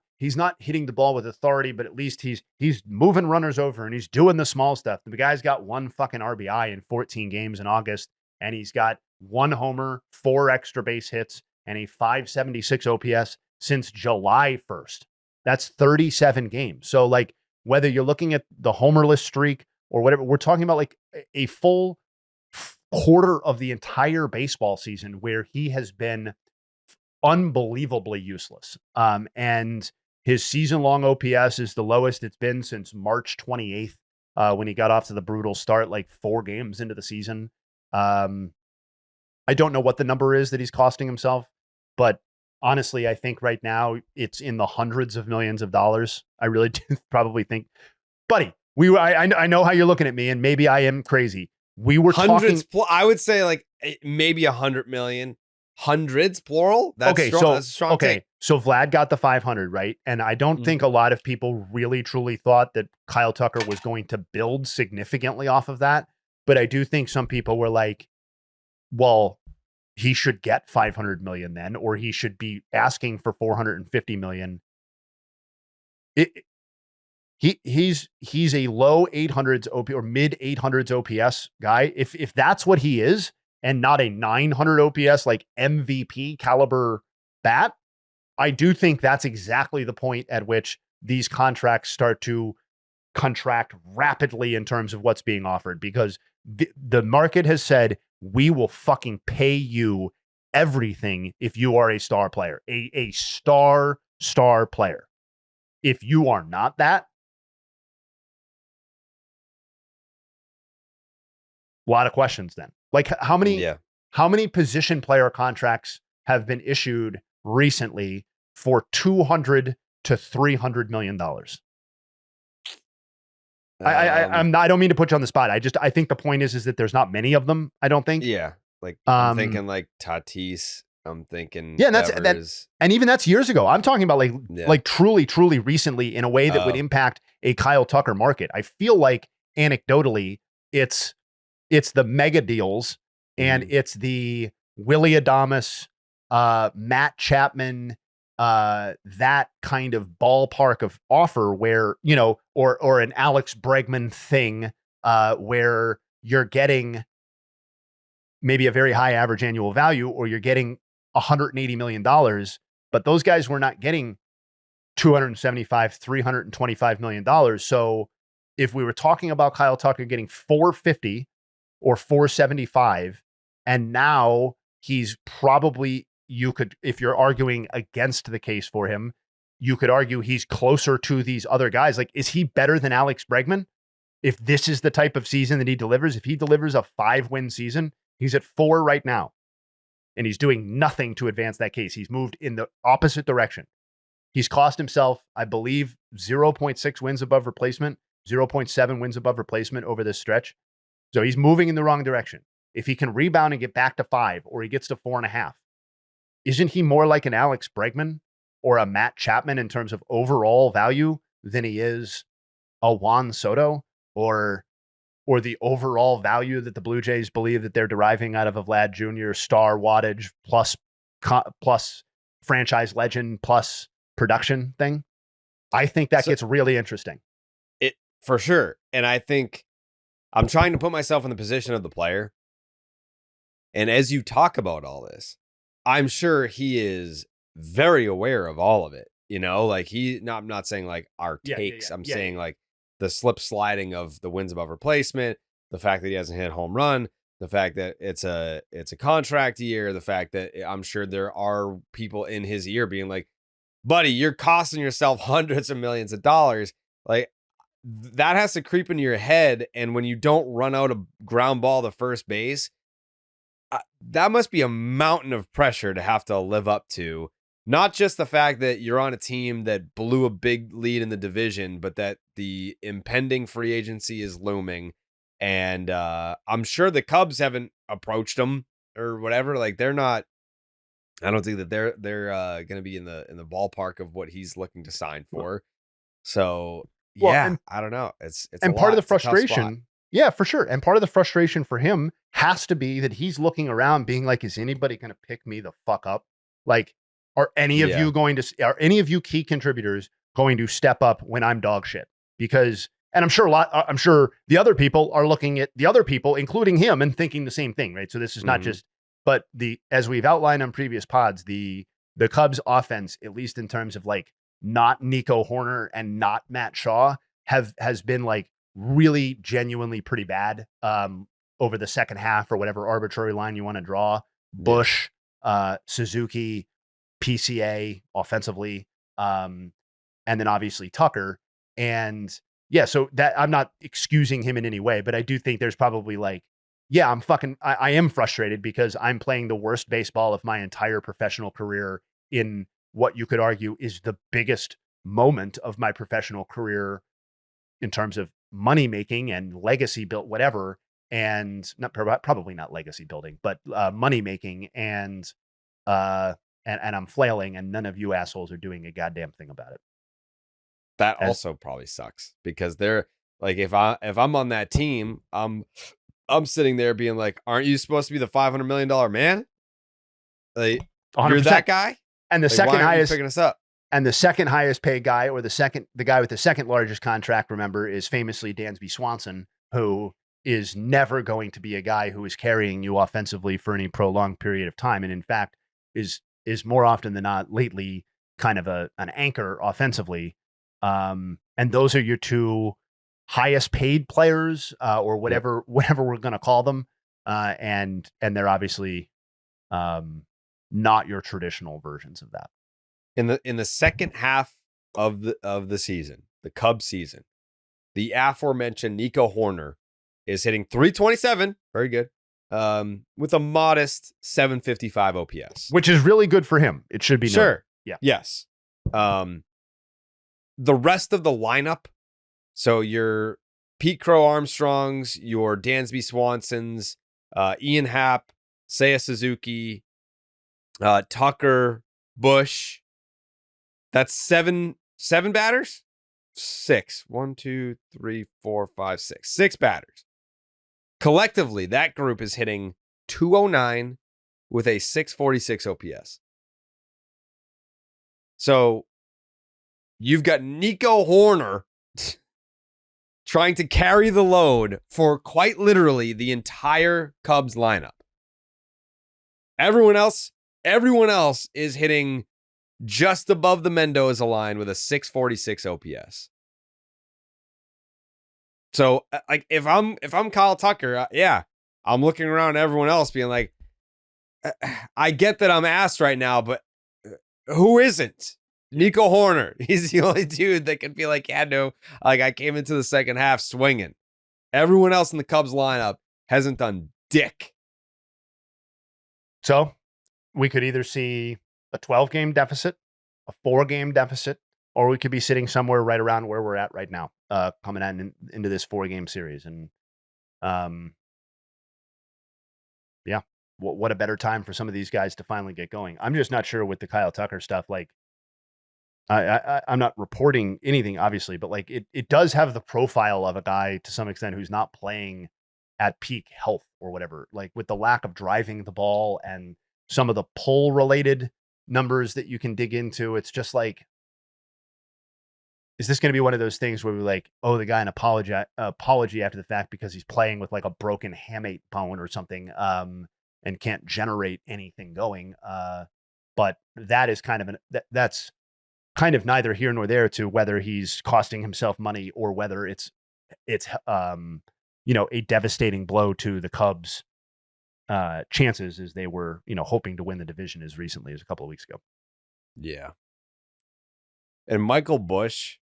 hitting the ball with authority, but at least he's moving runners over and he's doing the small stuff. The guy's got 1 fucking RBI in 14 games in August, and he's got 1 homer, 4 extra base hits, and a 576 OPS since July 1st. That's 37 games. So like whether you're looking at the homerless streak or whatever, we're talking about like a full quarter of the entire baseball season where he has been unbelievably useless. And his season-long OPS is the lowest it's been since March 28th, when he got off to the brutal start, like 4 games into the season. I don't know what the number is that he's costing himself, but honestly, I think right now it's in the hundreds of millions of dollars. I really do probably think, buddy, I know how you're looking at me, and maybe I am crazy. We were hundreds. talking. I would say like maybe 100 million. Hundreds, plural. That's okay, strong. That's a strong take. So Vlad got the 500, right? And I don't think a lot of people really truly thought that Kyle Tucker was going to build significantly off of that. But I do think some people were like, well, he should get 500 million then, or he should be asking for 450 million. He's a low 800s OP or mid 800s OPS guy. If that's what he is, and not a 900 OPS like MVP caliber bat, I do think that's exactly the point at which these contracts start to contract rapidly in terms of what's being offered, because the market has said, we will fucking pay you everything if you are a star player, a star player. If you are not that, a lot of questions then. Like how many position player contracts have been issued recently for $200 to $300 million? I don't mean to put you on the spot. I think the point is that there's not many of them. I don't think. Yeah. Like I'm thinking like Tatis. I'm thinking. And and even that's years ago. I'm talking about like truly recently in a way that would impact a Kyle Tucker market. I feel like anecdotally it's the mega deals, and it's the Willy Adames, Matt Chapman, that kind of ballpark of offer where, you know, or an Alex Bregman thing, where you're getting maybe a very high average annual value, or you're getting $180 million, but those guys were not getting $275, $325 million. So if we were talking about Kyle Tucker getting 450 or 475, and now he's probably, you could, if you're arguing against the case for him, you could argue he's closer to these other guys. Like, is he better than Alex Bregman? If this is the type of season that he delivers, if he delivers a 5-win season, he's at 4 right now, and he's doing nothing to advance that case. He's moved in the opposite direction. He's cost himself, I believe, 0.6 wins above replacement, 0.7 wins above replacement over this stretch. So he's moving in the wrong direction. If he can rebound and get back to 5, or he gets to 4.5, isn't he more like an Alex Bregman or a Matt Chapman in terms of overall value than he is a Juan Soto, or the overall value that the Blue Jays believe that they're deriving out of a Vlad Jr. star wattage plus franchise legend plus production thing? I think that gets really interesting. It for sure. And I think I'm trying to put myself in the position of the player. And as you talk about all this, I'm sure he is very aware of all of it. You know, like I'm not saying like our takes. I'm saying like the slip sliding of the wins above replacement, the fact that he hasn't hit a home run, the fact that it's a contract year, the fact that I'm sure there are people in his ear being like, buddy, you're costing yourself hundreds of millions of dollars. Like, that has to creep into your head. And when you don't run out a ground ball to first base, that must be a mountain of pressure to have to live up to. Not just the fact that you're on a team that blew a big lead in the division, but that the impending free agency is looming. And I'm sure the Cubs haven't approached him or whatever. Like, they're not. I don't think that they're going to be in the ballpark of what he's looking to sign for. So I don't know. It's and part of the frustration. Yeah, for sure. And part of the frustration for him has to be that he's looking around being like, is anybody going to pick me the fuck up? Like, are any of you key contributors going to step up when I'm dog shit? Because, and I'm sure the other people are looking at the other people, including him, and thinking the same thing, right? So this is not just But as we've outlined on previous pods, the Cubs offense, at least in terms of like not Nico Horner and not Matt Shaw, has been like really genuinely pretty bad over the second half, or whatever arbitrary line you want to draw. Bush, Suzuki, PCA offensively, and then obviously Tucker. And yeah, so that I'm not excusing him in any way, but I do think there's probably like, yeah, I am frustrated because I'm playing the worst baseball of my entire professional career in what you could argue is the biggest moment of my professional career in terms of money making and legacy built, whatever. And probably not legacy building, but money making. And I'm flailing, and none of you assholes are doing a goddamn thing about it. That also probably sucks, because they're like, if I'm on that team, I'm sitting there being like, aren't you supposed to be the $500 million man? Like, 100%. You're that guy? And the like, second highest picking us up. And the second highest paid guy, or the guy with the second largest contract, remember, is famously Dansby Swanson, who is never going to be a guy who is carrying you offensively for any prolonged period of time. And in fact, is more often than not lately kind of an anchor offensively. And those are your two highest paid players, or whatever we're going to call them. And they're obviously not your traditional versions of that. In the second half of the season, the Cubs season, the aforementioned Nico Horner is hitting .327, very good, with a modest .755 OPS, which is really good for him. It should be sure. Noted. Yeah. Yes. The rest of the lineup, so your Pete Crow Armstrongs, your Dansby Swansons, Ian Happ, Seiya Suzuki, Tucker, Bush. That's seven batters? 6. 1, 2, 3, 4, 5, 6. 6 batters. Collectively, that group is hitting .209 with a .646 OPS. So you've got Nico Horner trying to carry the load for quite literally the entire Cubs lineup. Everyone else is hitting just above the Mendoza line with a .646 OPS. So, like, if I'm Kyle Tucker, I'm looking around at everyone else being like, I get that I'm asked right now, but who isn't? Nico Horner. He's the only dude that can be like, yeah, no, like, I came into the second half swinging. Everyone else in the Cubs lineup hasn't done dick. So we could either see a 12-game deficit, a 4-game deficit, or we could be sitting somewhere right around where we're at right now, coming into this 4-game series. And what a better time for some of these guys to finally get going. I'm just not sure with the Kyle Tucker stuff. Like, I'm not reporting anything, obviously, but like it does have the profile of a guy to some extent who's not playing at peak health or whatever. Like, with the lack of driving the ball and some of the pull related numbers that you can dig into, it's just like, is this going to be one of those things where we're like, oh, the guy an apology after the fact because he's playing with like a broken hamate bone or something, and can't generate anything going. But that is kind of that's kind of neither here nor there to whether he's costing himself money or whether it's a devastating blow to the Cubs' chances as they were, hoping to win the division as recently as a couple of weeks ago. Yeah. And Michael Bush,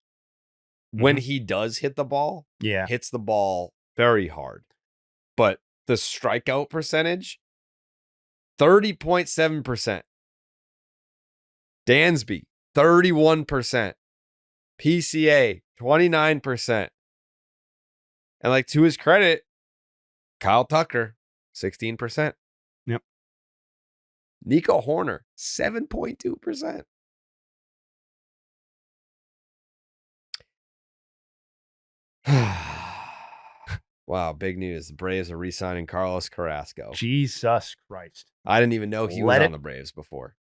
when he does hit the ball, hits the ball very hard. But the strikeout percentage, 30.7%. Dansby, 31%. PCA, 29%. And like, to his credit, Kyle Tucker, 16%. Yep. Nico Horner, 7.2%. Wow, big news. The Braves are re-signing Carlos Carrasco. Jesus Christ. I didn't even know he was on the Braves before.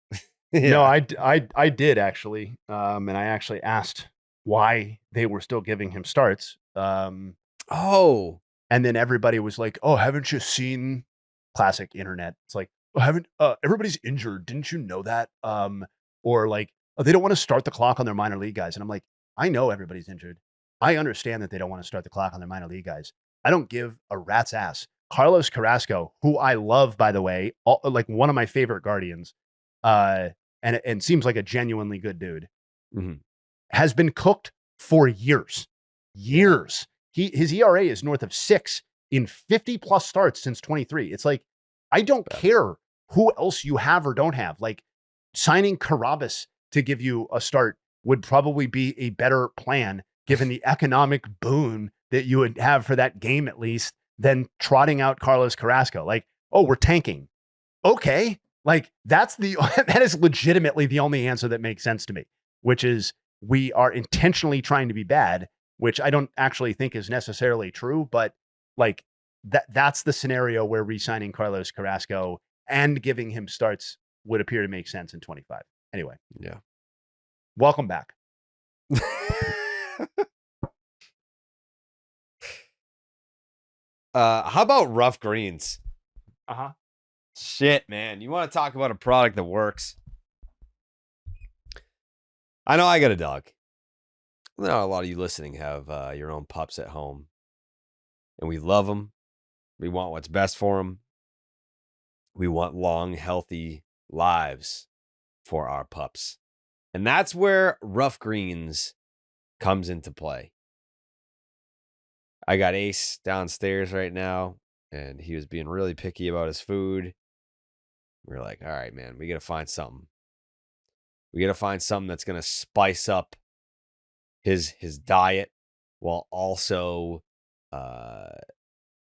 Yeah. No, I did actually. And I actually asked why they were still giving him starts. And then everybody was like, oh, haven't you seen classic internet? It's like, everybody's injured. Didn't you know that? Or like, oh, they don't want to start the clock on their minor league guys. And I'm like, I know everybody's injured. I understand that they don't want to start the clock on their minor league guys. I don't give a rat's ass. Carlos Carrasco, who I love, by the way, like one of my favorite Guardians, and seems like a genuinely good dude, has been cooked for years. His ERA is north of 6 in 50 plus starts since 23. It's like, I don't care who else you have or don't have. Like, signing Carabas to give you a start would probably be a better plan, given the economic boon that you would have for that game, at least, than trotting out Carlos Carrasco. Like, oh, we're tanking. Okay. Like, that is legitimately the only answer that makes sense to me, which is we are intentionally trying to be bad, which I don't actually think is necessarily true, but like that's the scenario where re-signing Carlos Carrasco and giving him starts would appear to make sense in 25. Anyway. Yeah. Welcome back. How about Ruff Greens? Uh-huh. Shit, man. You want to talk about a product that works? I know I got a dog. I know a lot of you listening have your own pups at home. And we love them. We want what's best for them. We want long, healthy lives for our pups. And that's where Ruff Greens comes into play. I got Ace downstairs right now, and he was being really picky about his food. We were like, all right, man, we got to find something. We got to find something that's going to spice up his diet while also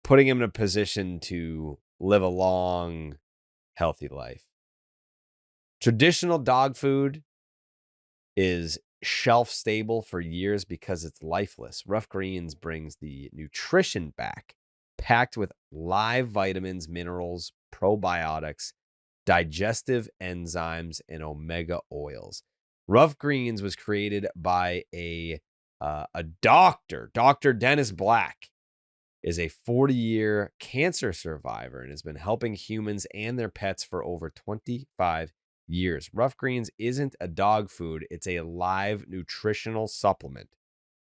putting him in a position to live a long, healthy life. Traditional dog food is shelf stable for years because it's lifeless. Ruff Greens brings the nutrition back, packed with live vitamins, minerals, probiotics, digestive enzymes, and omega oils. Ruff Greens was created by a doctor. Dr. Dennis Black is a 40-year cancer survivor and has been helping humans and their pets for over 25 years. Ruff Greens isn't a dog food. It's a live nutritional supplement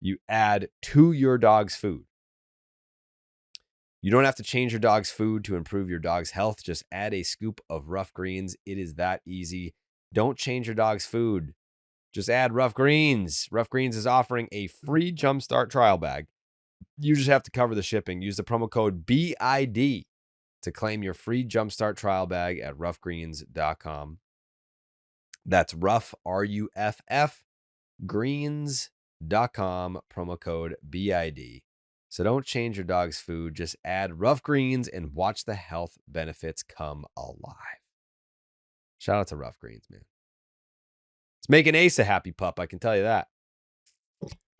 you add to your dog's food. You don't have to change your dog's food to improve your dog's health. Just add a scoop of Ruff Greens. It is that easy. Don't change your dog's food. Just add Ruff Greens. Ruff Greens is offering a free Jumpstart trial bag. You just have to cover the shipping. Use the promo code BID to claim your free Jumpstart trial bag at ruffgreens.com. That's Ruff, R-U-F-F, greens.com, promo code BID. So don't change your dog's food. Just add Ruff Greens and watch the health benefits come alive. Shout out to Ruff Greens, man. It's making Ace a happy pup, I can tell you that.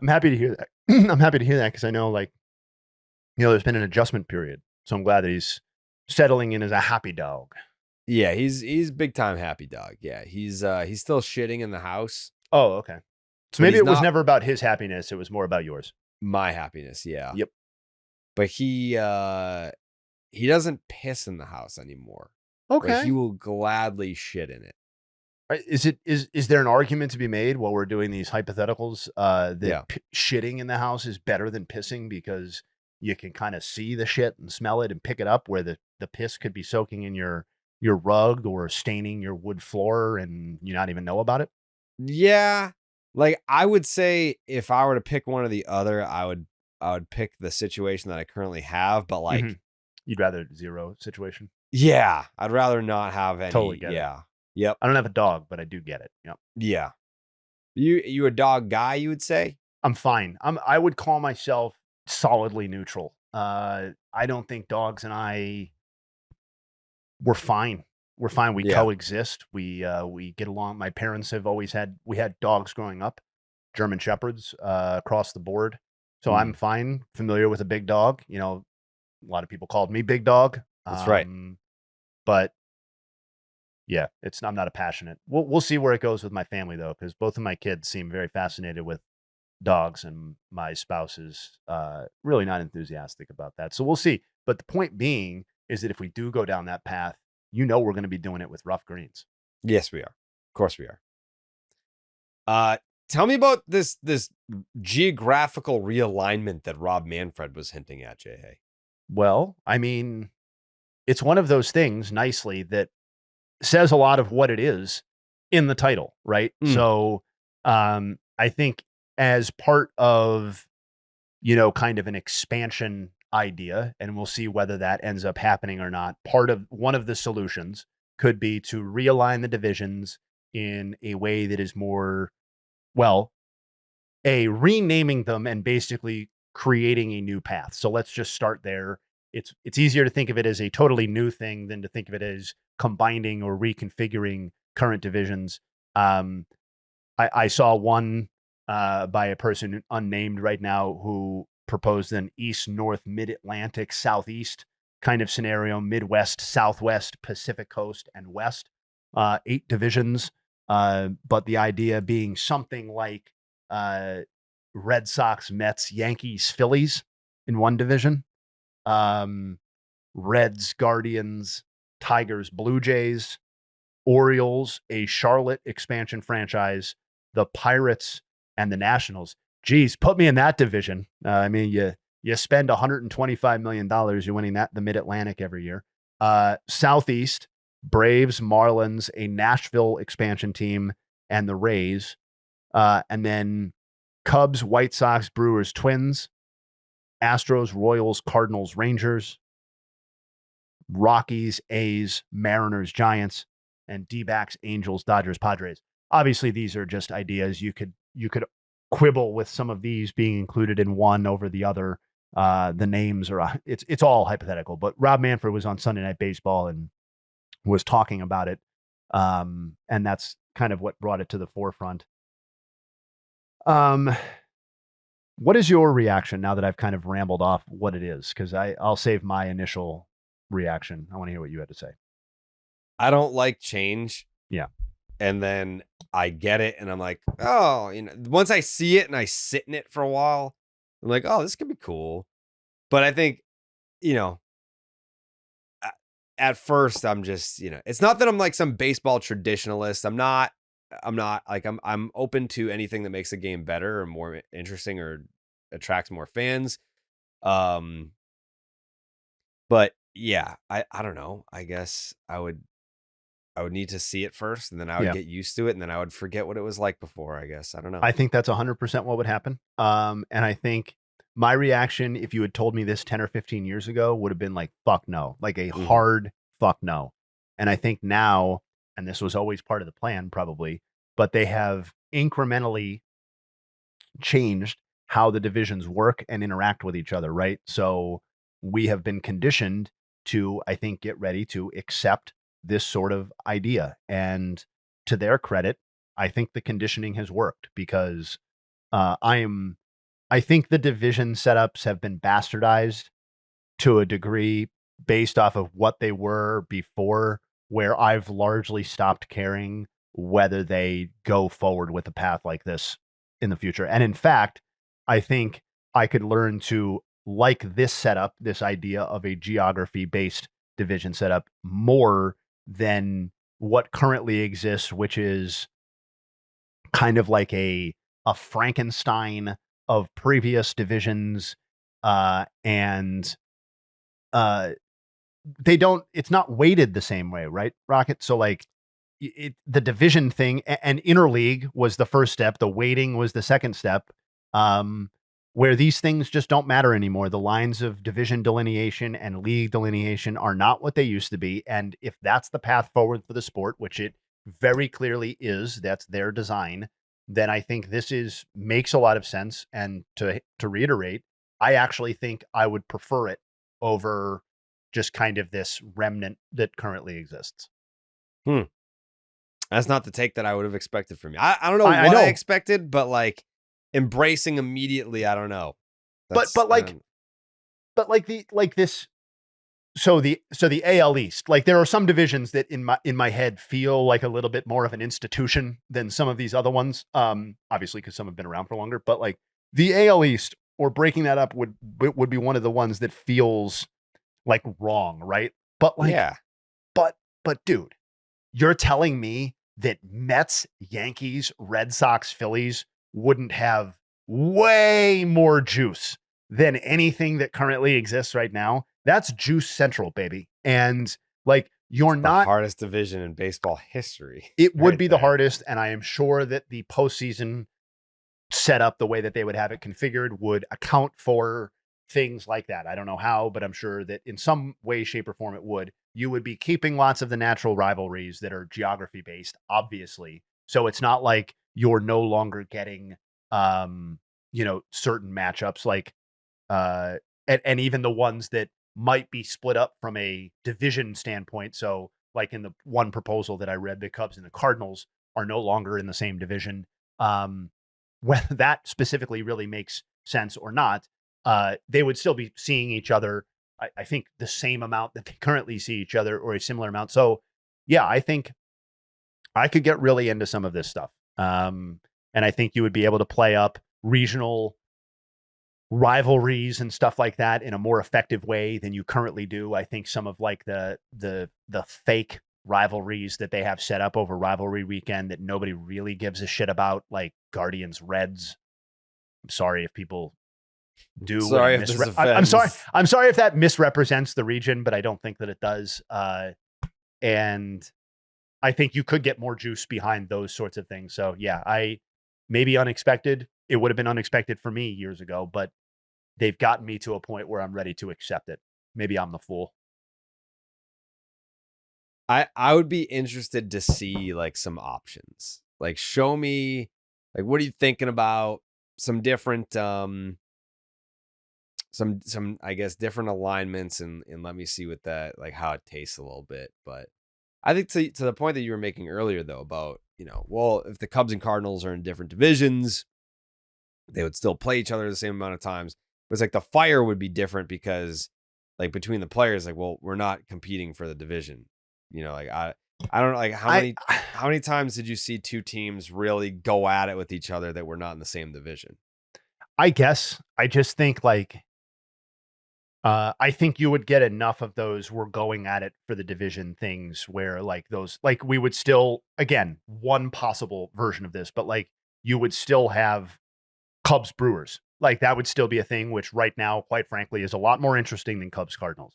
I'm happy to hear that. I'm happy to hear that because I know, like, you know, there's been an adjustment period. So I'm glad that he's settling in as a happy dog. Yeah, he's big time happy dog. Yeah, he's still shitting in the house. Oh, okay. So maybe it was never about his happiness. It was more about yours. My happiness, yeah. Yep. But he doesn't piss in the house anymore. Okay. Like, he will gladly shit in it. Is there an argument to be made while we're doing these hypotheticals that shitting in the house is better than pissing because you can kind of see the shit and smell it and pick it up, where the piss could be soaking in your rug or staining your wood floor and you not even know about it? Yeah. Like, I would say if I were to pick one or the other, I would pick the situation that I currently have, but like you'd rather zero situation? Yeah, I'd rather not have any. Totally get it. Yep. I don't have a dog, but I do get it. Yep. Yeah. You a dog guy, you would say? I'm fine. I would call myself solidly neutral. I don't think dogs and I we're fine. We're fine. We coexist. We get along. My parents have always had dogs growing up, German Shepherds, across the board. So I'm fine, familiar with a big dog. You know, a lot of people called me Big Dog. That's right. But yeah, I'm not a passionate. We'll see where it goes with my family though, because both of my kids seem very fascinated with dogs, and my spouse is really not enthusiastic about that. So we'll see. But the point being is that if we do go down that path, we're going to be doing it with Ruff Greens. Yes, we are. Of course we are. Tell me about this geographical realignment that Rob Manfred was hinting at, Jay. Well, I mean, it's one of those things nicely that says a lot of what it is in the title, right? So I think as part of, kind of an expansion idea, and we'll see whether that ends up happening or not, one of the solutions could be to realign the divisions in a way that is more, renaming them and basically creating a new path. So let's just start there. It's easier to think of it as a totally new thing than to think of it as combining or reconfiguring current divisions. I saw one by a person unnamed right now who proposed an East, North, Mid-Atlantic, Southeast kind of scenario, Midwest, Southwest, Pacific Coast, and West, 8 divisions. But the idea being something like Red Sox, Mets, Yankees, Phillies in one division. Reds, Guardians, Tigers, Blue Jays, Orioles, a Charlotte expansion franchise, the Pirates, and the Nationals. Geez, put me in that division. I mean, you spend $125 million, you're winning that, the Mid-Atlantic every year. Southeast, Braves, Marlins, a Nashville expansion team, and the Rays. And then Cubs, White Sox, Brewers, Twins, Astros, Royals, Cardinals, Rangers, Rockies, A's, Mariners, Giants, and D-backs, Angels, Dodgers, Padres. Obviously, these are just ideas. You could quibble with some of these being included in one over the other. The names are it's all hypothetical. But Rob Manfred was on Sunday Night Baseball and was talking about it, and that's kind of what brought it to the forefront. What is your reaction now that I've kind of rambled off what it is? Because I'll save my initial reaction. I want to hear what you had to say. I don't like change. Yeah. And then I get it, and I'm like, oh, once I see it and I sit in it for a while, I'm like, oh, this could be cool. But I think, at first I'm just, it's not that I'm like some baseball traditionalist. I'm not like, I'm open to anything that makes the game better or more interesting or attracts more fans. But yeah, I don't know. I guess I would need to see it first, and then I would get used to it, and then I would forget what it was like before, I guess. I don't know. I think that's 100% what would happen. And I think my reaction, if you had told me this 10 or 15 years ago, would have been like, fuck no, like a hard fuck no. And I think now, and this was always part of the plan probably, but they have incrementally changed how the divisions work and interact with each other, right? So we have been conditioned to, I think, get ready to accept this sort of idea. And to their credit, I think the conditioning has worked because I think the division setups have been bastardized to a degree based off of what they were before, where I've largely stopped caring whether they go forward with a path like this in the future. And in fact, I think I could learn to like this setup, this idea of a geography-based division setup, more than what currently exists, which is kind of like a Frankenstein of previous divisions, and it's not weighted the same way, right, Rocket? So like the division thing and interleague was the first step, the weighting was the second step, where these things just don't matter anymore. The lines of division delineation and league delineation are not what they used to be. And if that's the path forward for the sport, which it very clearly is, that's their design, then I think this makes a lot of sense. And to reiterate, I actually think I would prefer it over just kind of this remnant that currently exists. That's not the take that I would have expected from you. I don't know what I expected, but like embracing immediately, I don't know. So the AL East, like there are some divisions that in my head feel like a little bit more of an institution than some of these other ones. Obviously because some have been around for longer, but like the AL East or breaking that up would be one of the ones that feels like wrong, right? But like, but But dude, you're telling me that Mets, Yankees, Red Sox, Phillies wouldn't have way more juice than anything that currently exists right now? That's juice central, baby. And like, you're The not hardest division in baseball history. it would right be the there. hardest, and I am sure that the postseason setup, the way that they would have it configured, would account for things like that. I don't know how, but I'm sure that in some way, shape, or form it would. You would be keeping lots of the natural rivalries that are geography based, obviously. So it's not like you're no longer getting certain matchups like and even the ones that might be split up from a division standpoint. So like in the one proposal that I read, the Cubs and the Cardinals are no longer in the same division. Whether that specifically really makes sense or not, they would still be seeing each other, I think, the same amount that they currently see each other, or a similar amount. So, yeah, I think I could get really into some of this stuff. And I think you would be able to play up regional rivalries and stuff like that in a more effective way than you currently do. I think some of like the fake rivalries that they have set up over rivalry weekend that nobody really gives a shit about, like Guardians Reds. I'm sorry if people do. Sorry if this I'm sorry. offends. I'm sorry if that misrepresents the region, but I don't think that it does. And I think you could get more juice behind those sorts of things. So yeah, maybe unexpected. It would have been unexpected for me years ago, but they've gotten me to a point where I'm ready to accept it. Maybe I'm the fool. I would be interested to see like some options. Like show me like what are you thinking about? Some different some I guess different alignments and let me see what that like how it tastes a little bit. But I think to the point that you were making earlier though about, well, if the Cubs and Cardinals are in different divisions, they would still play each other the same amount of times. But it's like the fire would be different because like between the players, like, well, we're not competing for the division. Like I don't know, like how many times did you see two teams really go at it with each other that were not in the same division? I guess I just think like I think you would get enough of those we're going at it for the division things where like those like we would still, again, one possible version of this, but like you would still have Cubs Brewers. Like that would still be a thing, which right now, quite frankly, is a lot more interesting than Cubs Cardinals.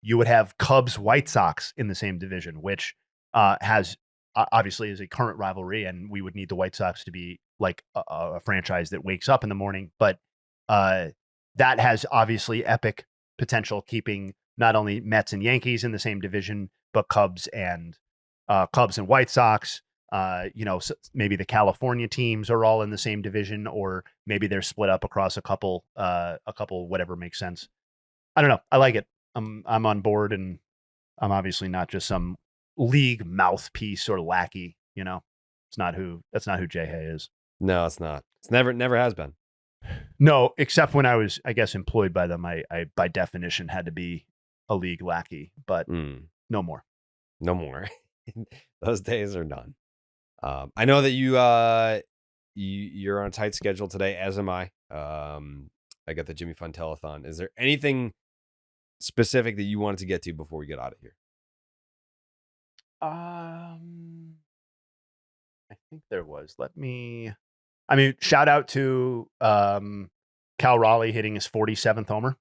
You would have Cubs White Sox in the same division, which has obviously is a current rivalry, and we would need the White Sox to be like a franchise that wakes up in the morning. But that has obviously epic potential, keeping not only Mets and Yankees in the same division, but Cubs and White Sox. Maybe the California teams are all in the same division, or maybe they're split up across a couple, whatever makes sense. I don't know. I like it. I'm on board, and I'm obviously not just some league mouthpiece or lackey. That's not who Jay Hay is. No, it's not. It's never has been. No, except when I was, I guess, employed by them. I by definition had to be a league lackey, but no more. No more. Those days are done. I know that you're on a tight schedule today, as am I. I got the Jimmy Fun Telethon. Is there anything specific that you wanted to get to before we get out of here? I think there was. Shout out to Cal Raleigh hitting his 47th homer.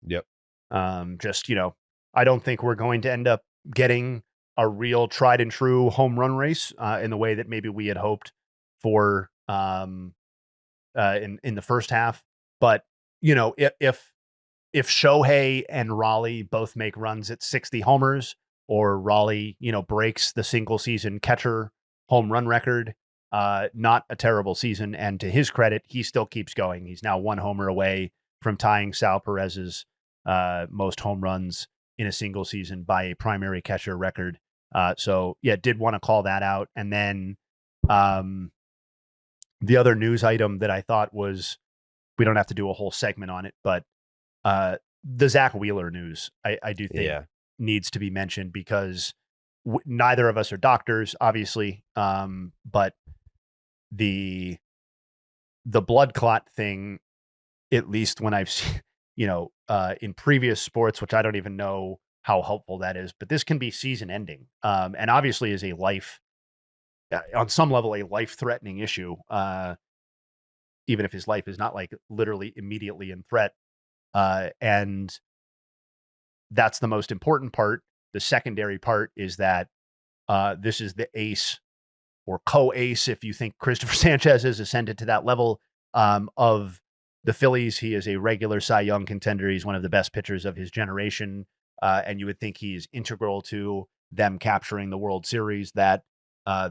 Yep. I don't think we're going to end up getting a real tried and true home run race in the way that maybe we had hoped for in the first half. But if Shohei and Raleigh both make runs at 60 homers, or Raleigh breaks the single season catcher home run record, not a terrible season. And to his credit, he still keeps going. He's now one homer away from tying Sal Perez's most home runs in a single season by a primary catcher record. So yeah, did want to call that out. And then the other news item that I thought was, we don't have to do a whole segment on it, but the Zach Wheeler news, I do think needs to be mentioned because neither of us are doctors, obviously. But the blood clot thing, at least when I've seen, in previous sports, which I don't even know how helpful that is. But this can be season ending, and obviously is a life, on some level, a life threatening issue. Even if his life is not like literally immediately in threat, and that's the most important part. The secondary part is that this is the ace or co-ace, if you think Christopher Sanchez has ascended to that level, of the Phillies. He is a regular Cy Young contender. He's one of the best pitchers of his generation. And you would think he's integral to them capturing the World Series that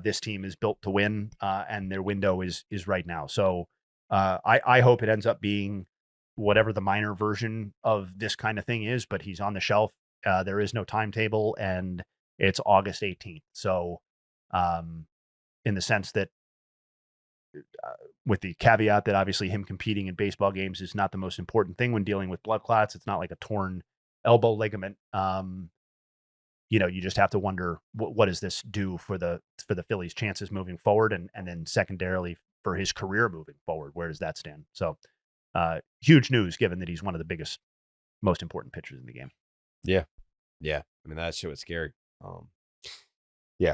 this team is built to win, and their window is right now. So I hope it ends up being whatever the minor version of this kind of thing is, but he's on the shelf. There is no timetable, and it's August 18th. So in the sense that, with the caveat that obviously him competing in baseball games is not the most important thing when dealing with blood clots. It's not like a torn elbow ligament. You just have to wonder what does this do for the Phillies' chances moving forward, and then secondarily for his career moving forward. Where does that stand? So huge news, given that he's one of the biggest, most important pitchers in the game. Yeah. I mean, that shit was scary.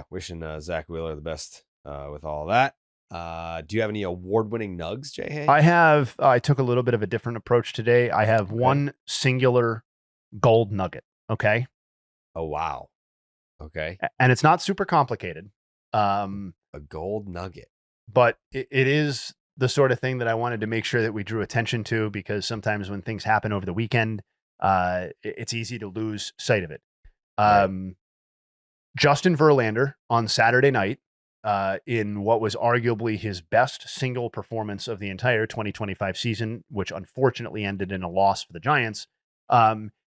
Wishing Zach Wheeler the best with all that. Do you have any award-winning nugs, Jay Hay? I took a little bit of a different approach today. I have one singular gold nugget. Okay. Oh, wow. Okay. And it's not super complicated. A gold nugget. But it is the sort of thing that I wanted to make sure that we drew attention to, because sometimes when things happen over the weekend, it's easy to lose sight of it. Right. Justin Verlander on Saturday night, in what was arguably his best single performance of the entire 2025 season, which unfortunately ended in a loss for the Giants,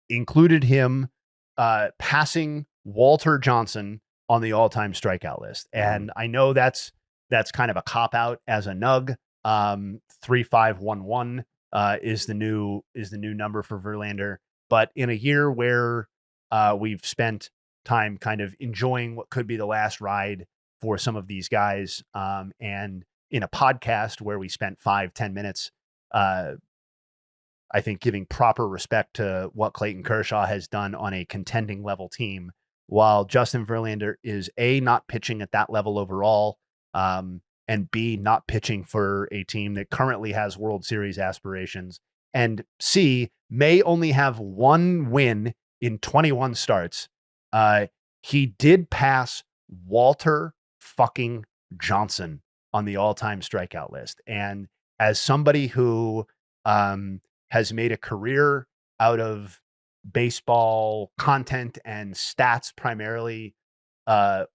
included him passing Walter Johnson on the all-time strikeout list. And I know that's kind of a cop-out as a nug. 3511 is the new number for Verlander. But in a year where we've spent time kind of enjoying what could be the last ride for some of these guys, and in a podcast where we spent 5-10 minutes, I think giving proper respect to what Clayton Kershaw has done on a contending level team, while Justin Verlander is A, not pitching at that level overall, and B, not pitching for a team that currently has World Series aspirations, and C, may only have one win in 21 starts. He did pass Walter fucking Johnson on the all-time strikeout list. And as somebody who has made a career out of baseball content and stats primarily,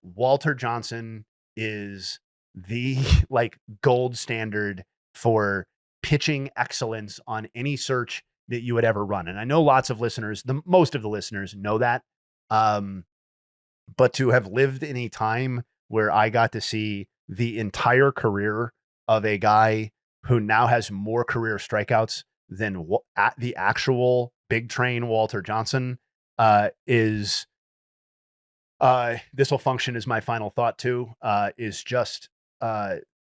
Walter Johnson is the gold standard for pitching excellence on any search that you would ever run. And I know lots of listeners, most of the listeners know that. But to have lived in a time where I got to see the entire career of a guy who now has more career strikeouts than the actual big train Walter Johnson, this will function as my final thought too, is just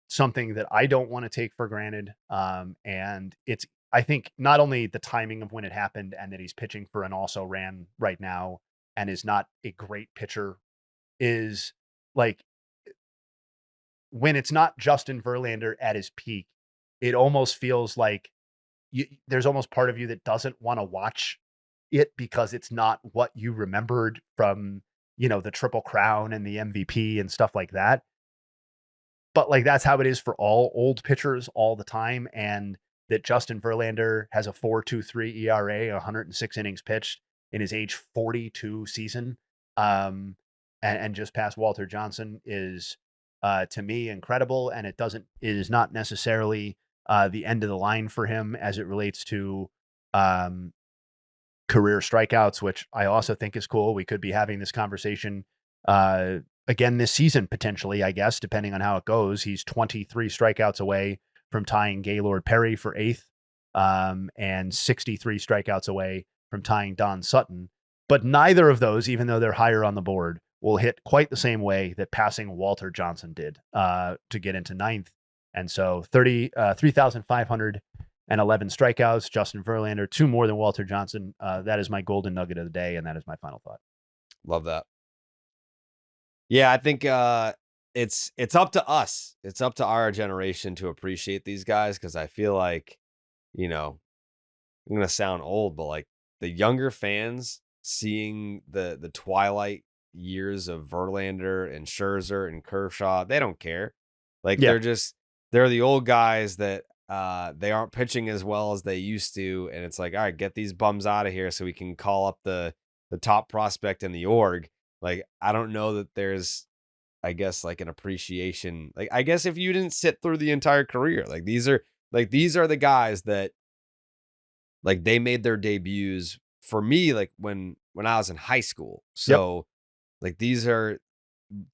something that I don't want to take for granted. And it's, I think, not only the timing of when it happened and that he's pitching for an also ran right now and is not a great pitcher, is like, when it's not Justin Verlander at his peak, it almost feels like there's almost part of you that doesn't want to watch it because it's not what you remembered from, the Triple Crown and the MVP and stuff like that. But that's how it is for all old pitchers all the time. And that Justin Verlander has a 4.23 ERA, 106 innings pitched in his age 42 season, and just past Walter Johnson is, to me, incredible. And it is not necessarily the end of the line for him as it relates to career strikeouts, which I also think is cool. We could be having this conversation again this season, potentially, I guess, depending on how it goes. He's 23 strikeouts away from tying Gaylord Perry for 8th, and 63 strikeouts away from tying Don Sutton. But neither of those, even though they're higher on the board, will hit quite the same way that passing Walter Johnson did to get into 9th. And so 3,500 and 11 strikeouts. Justin Verlander, 2 more than Walter Johnson. That is my golden nugget of the day, and that is my final thought. Love that. Yeah, I think it's up to us. It's up to our generation to appreciate these guys, because I feel like, I'm gonna sound old, but like the younger fans seeing the twilight years of Verlander and Scherzer and Kershaw, they don't care. Like they're the old guys that they aren't pitching as well as they used to, and it's like, all right, get these bums out of here so we can call up the top prospect in the org. Like, I don't know that there's, I guess, like an appreciation. Like, I guess if you didn't sit through the entire career, these are the guys that, like, they made their debuts for me, like when I was in high school. So like, these are,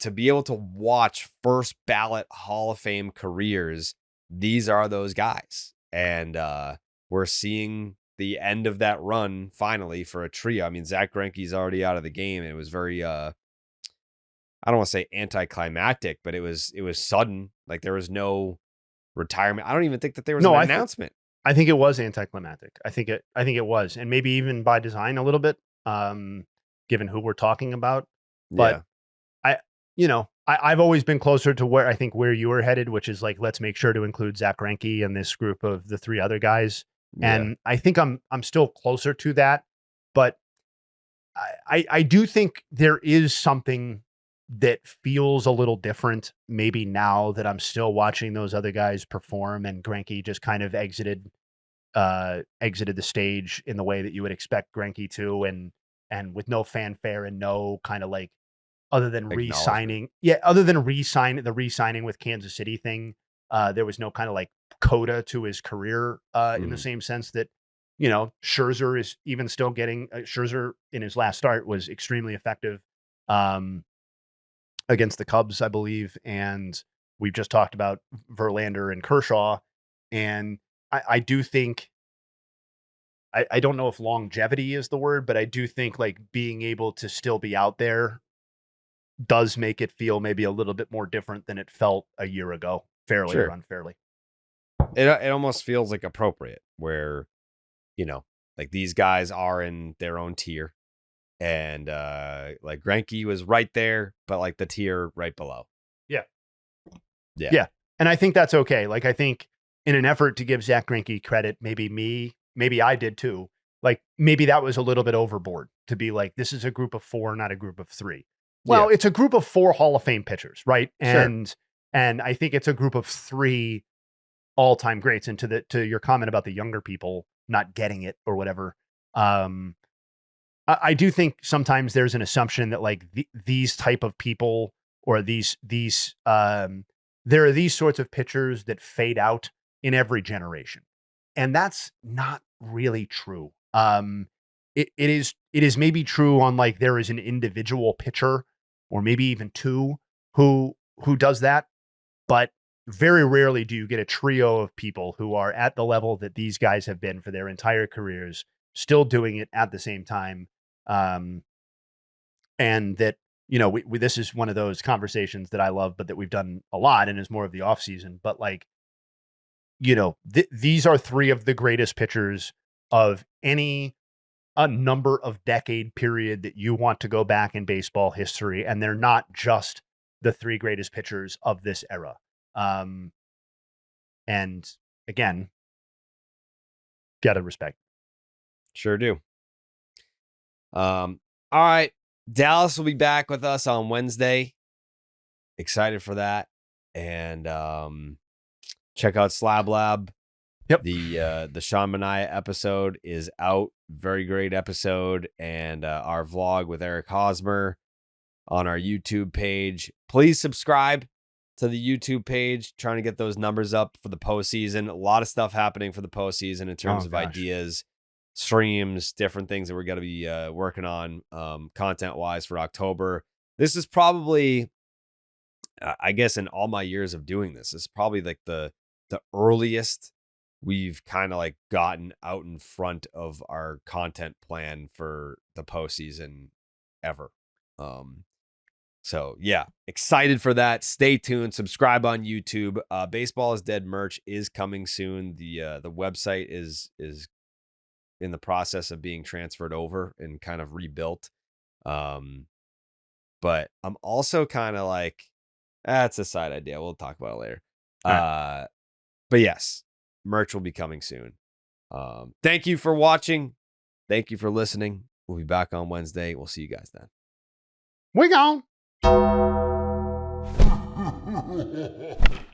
to be able to watch first ballot Hall of Fame careers, these are those guys. And we're seeing the end of that run finally for a trio. I mean, Zach Greinke's already out of the game, and it was very I don't want to say anticlimactic, but it was sudden. Like, there was no retirement. I don't even think that there was an announcement. I think it was anticlimactic. I think it was, and maybe even by design a little bit, given who we're talking about. But I've always been closer to where you were headed, which is like, let's make sure to include Zach Greinke and this group of the 3 other guys. Yeah. And I think I'm still closer to that, but I do think there is something that feels a little different maybe now that I'm still watching those other guys perform, and Greinke just kind of exited the stage in the way that you would expect Greinke to, and with no fanfare and no kind of like, other than re-signing with Kansas City thing, there was no kind of like coda to his career in the same sense that, Scherzer is even still getting Scherzer in his last start was extremely effective against the Cubs, I believe. And we've just talked about Verlander and Kershaw. And I do think, I don't know if longevity is the word, but I do think like being able to still be out there does make it feel maybe a little bit more different than it felt a year ago, fairly or unfairly. It almost feels like appropriate, where, like, these guys are in their own tier, and like Greinke was right there, but like the tier right below. Yeah. And I think that's okay. Like, I think in an effort to give Zach Greinke credit, maybe I did too. Like, maybe that was a little bit overboard to be like, this is a group of 4, not a group of 3. Well, it's a group of 4 Hall of Fame pitchers, right? And I think it's a group of 3 all-time greats. And to your comment about the younger people not getting it or whatever, I do think sometimes there's an assumption that like these type of people, or these there are these sorts of pitchers that fade out in every generation, and that's not really true. It is maybe true on like there is an individual pitcher, or maybe even 2 who does that, but very rarely do you get a trio of people who are at the level that these guys have been for their entire careers, still doing it at the same time. And that, this is one of those conversations that I love, but that we've done a lot and is more of the off season. But like, these are 3 of the greatest pitchers of a number of decade period that you want to go back in baseball history. And they're not just the 3 greatest pitchers of this era. And again, gotta respect. Sure do. All right. Dallas will be back with us on Wednesday. Excited for that. And check out Slab Lab. Yep. The Sean Mania episode is out. Very great episode. And our vlog with Eric Hosmer on our YouTube page. Please subscribe to the YouTube page. Trying to get those numbers up for the postseason. A lot of stuff happening for the postseason in terms of ideas, streams, different things that we're going to be working on content-wise for October. This is probably, I guess, in all my years of doing this, is probably like the earliest we've kind of like gotten out in front of our content plan for the postseason ever. So yeah, excited for that. Stay tuned. Subscribe on YouTube. Baseball is Dead merch is coming soon. The website is in the process of being transferred over and kind of rebuilt. But I'm also kind of like, that's a side idea. We'll talk about it later. Right. But yes, merch will be coming soon. Thank you for watching. Thank you for listening. We'll be back on Wednesday. We'll see you guys then. We gone.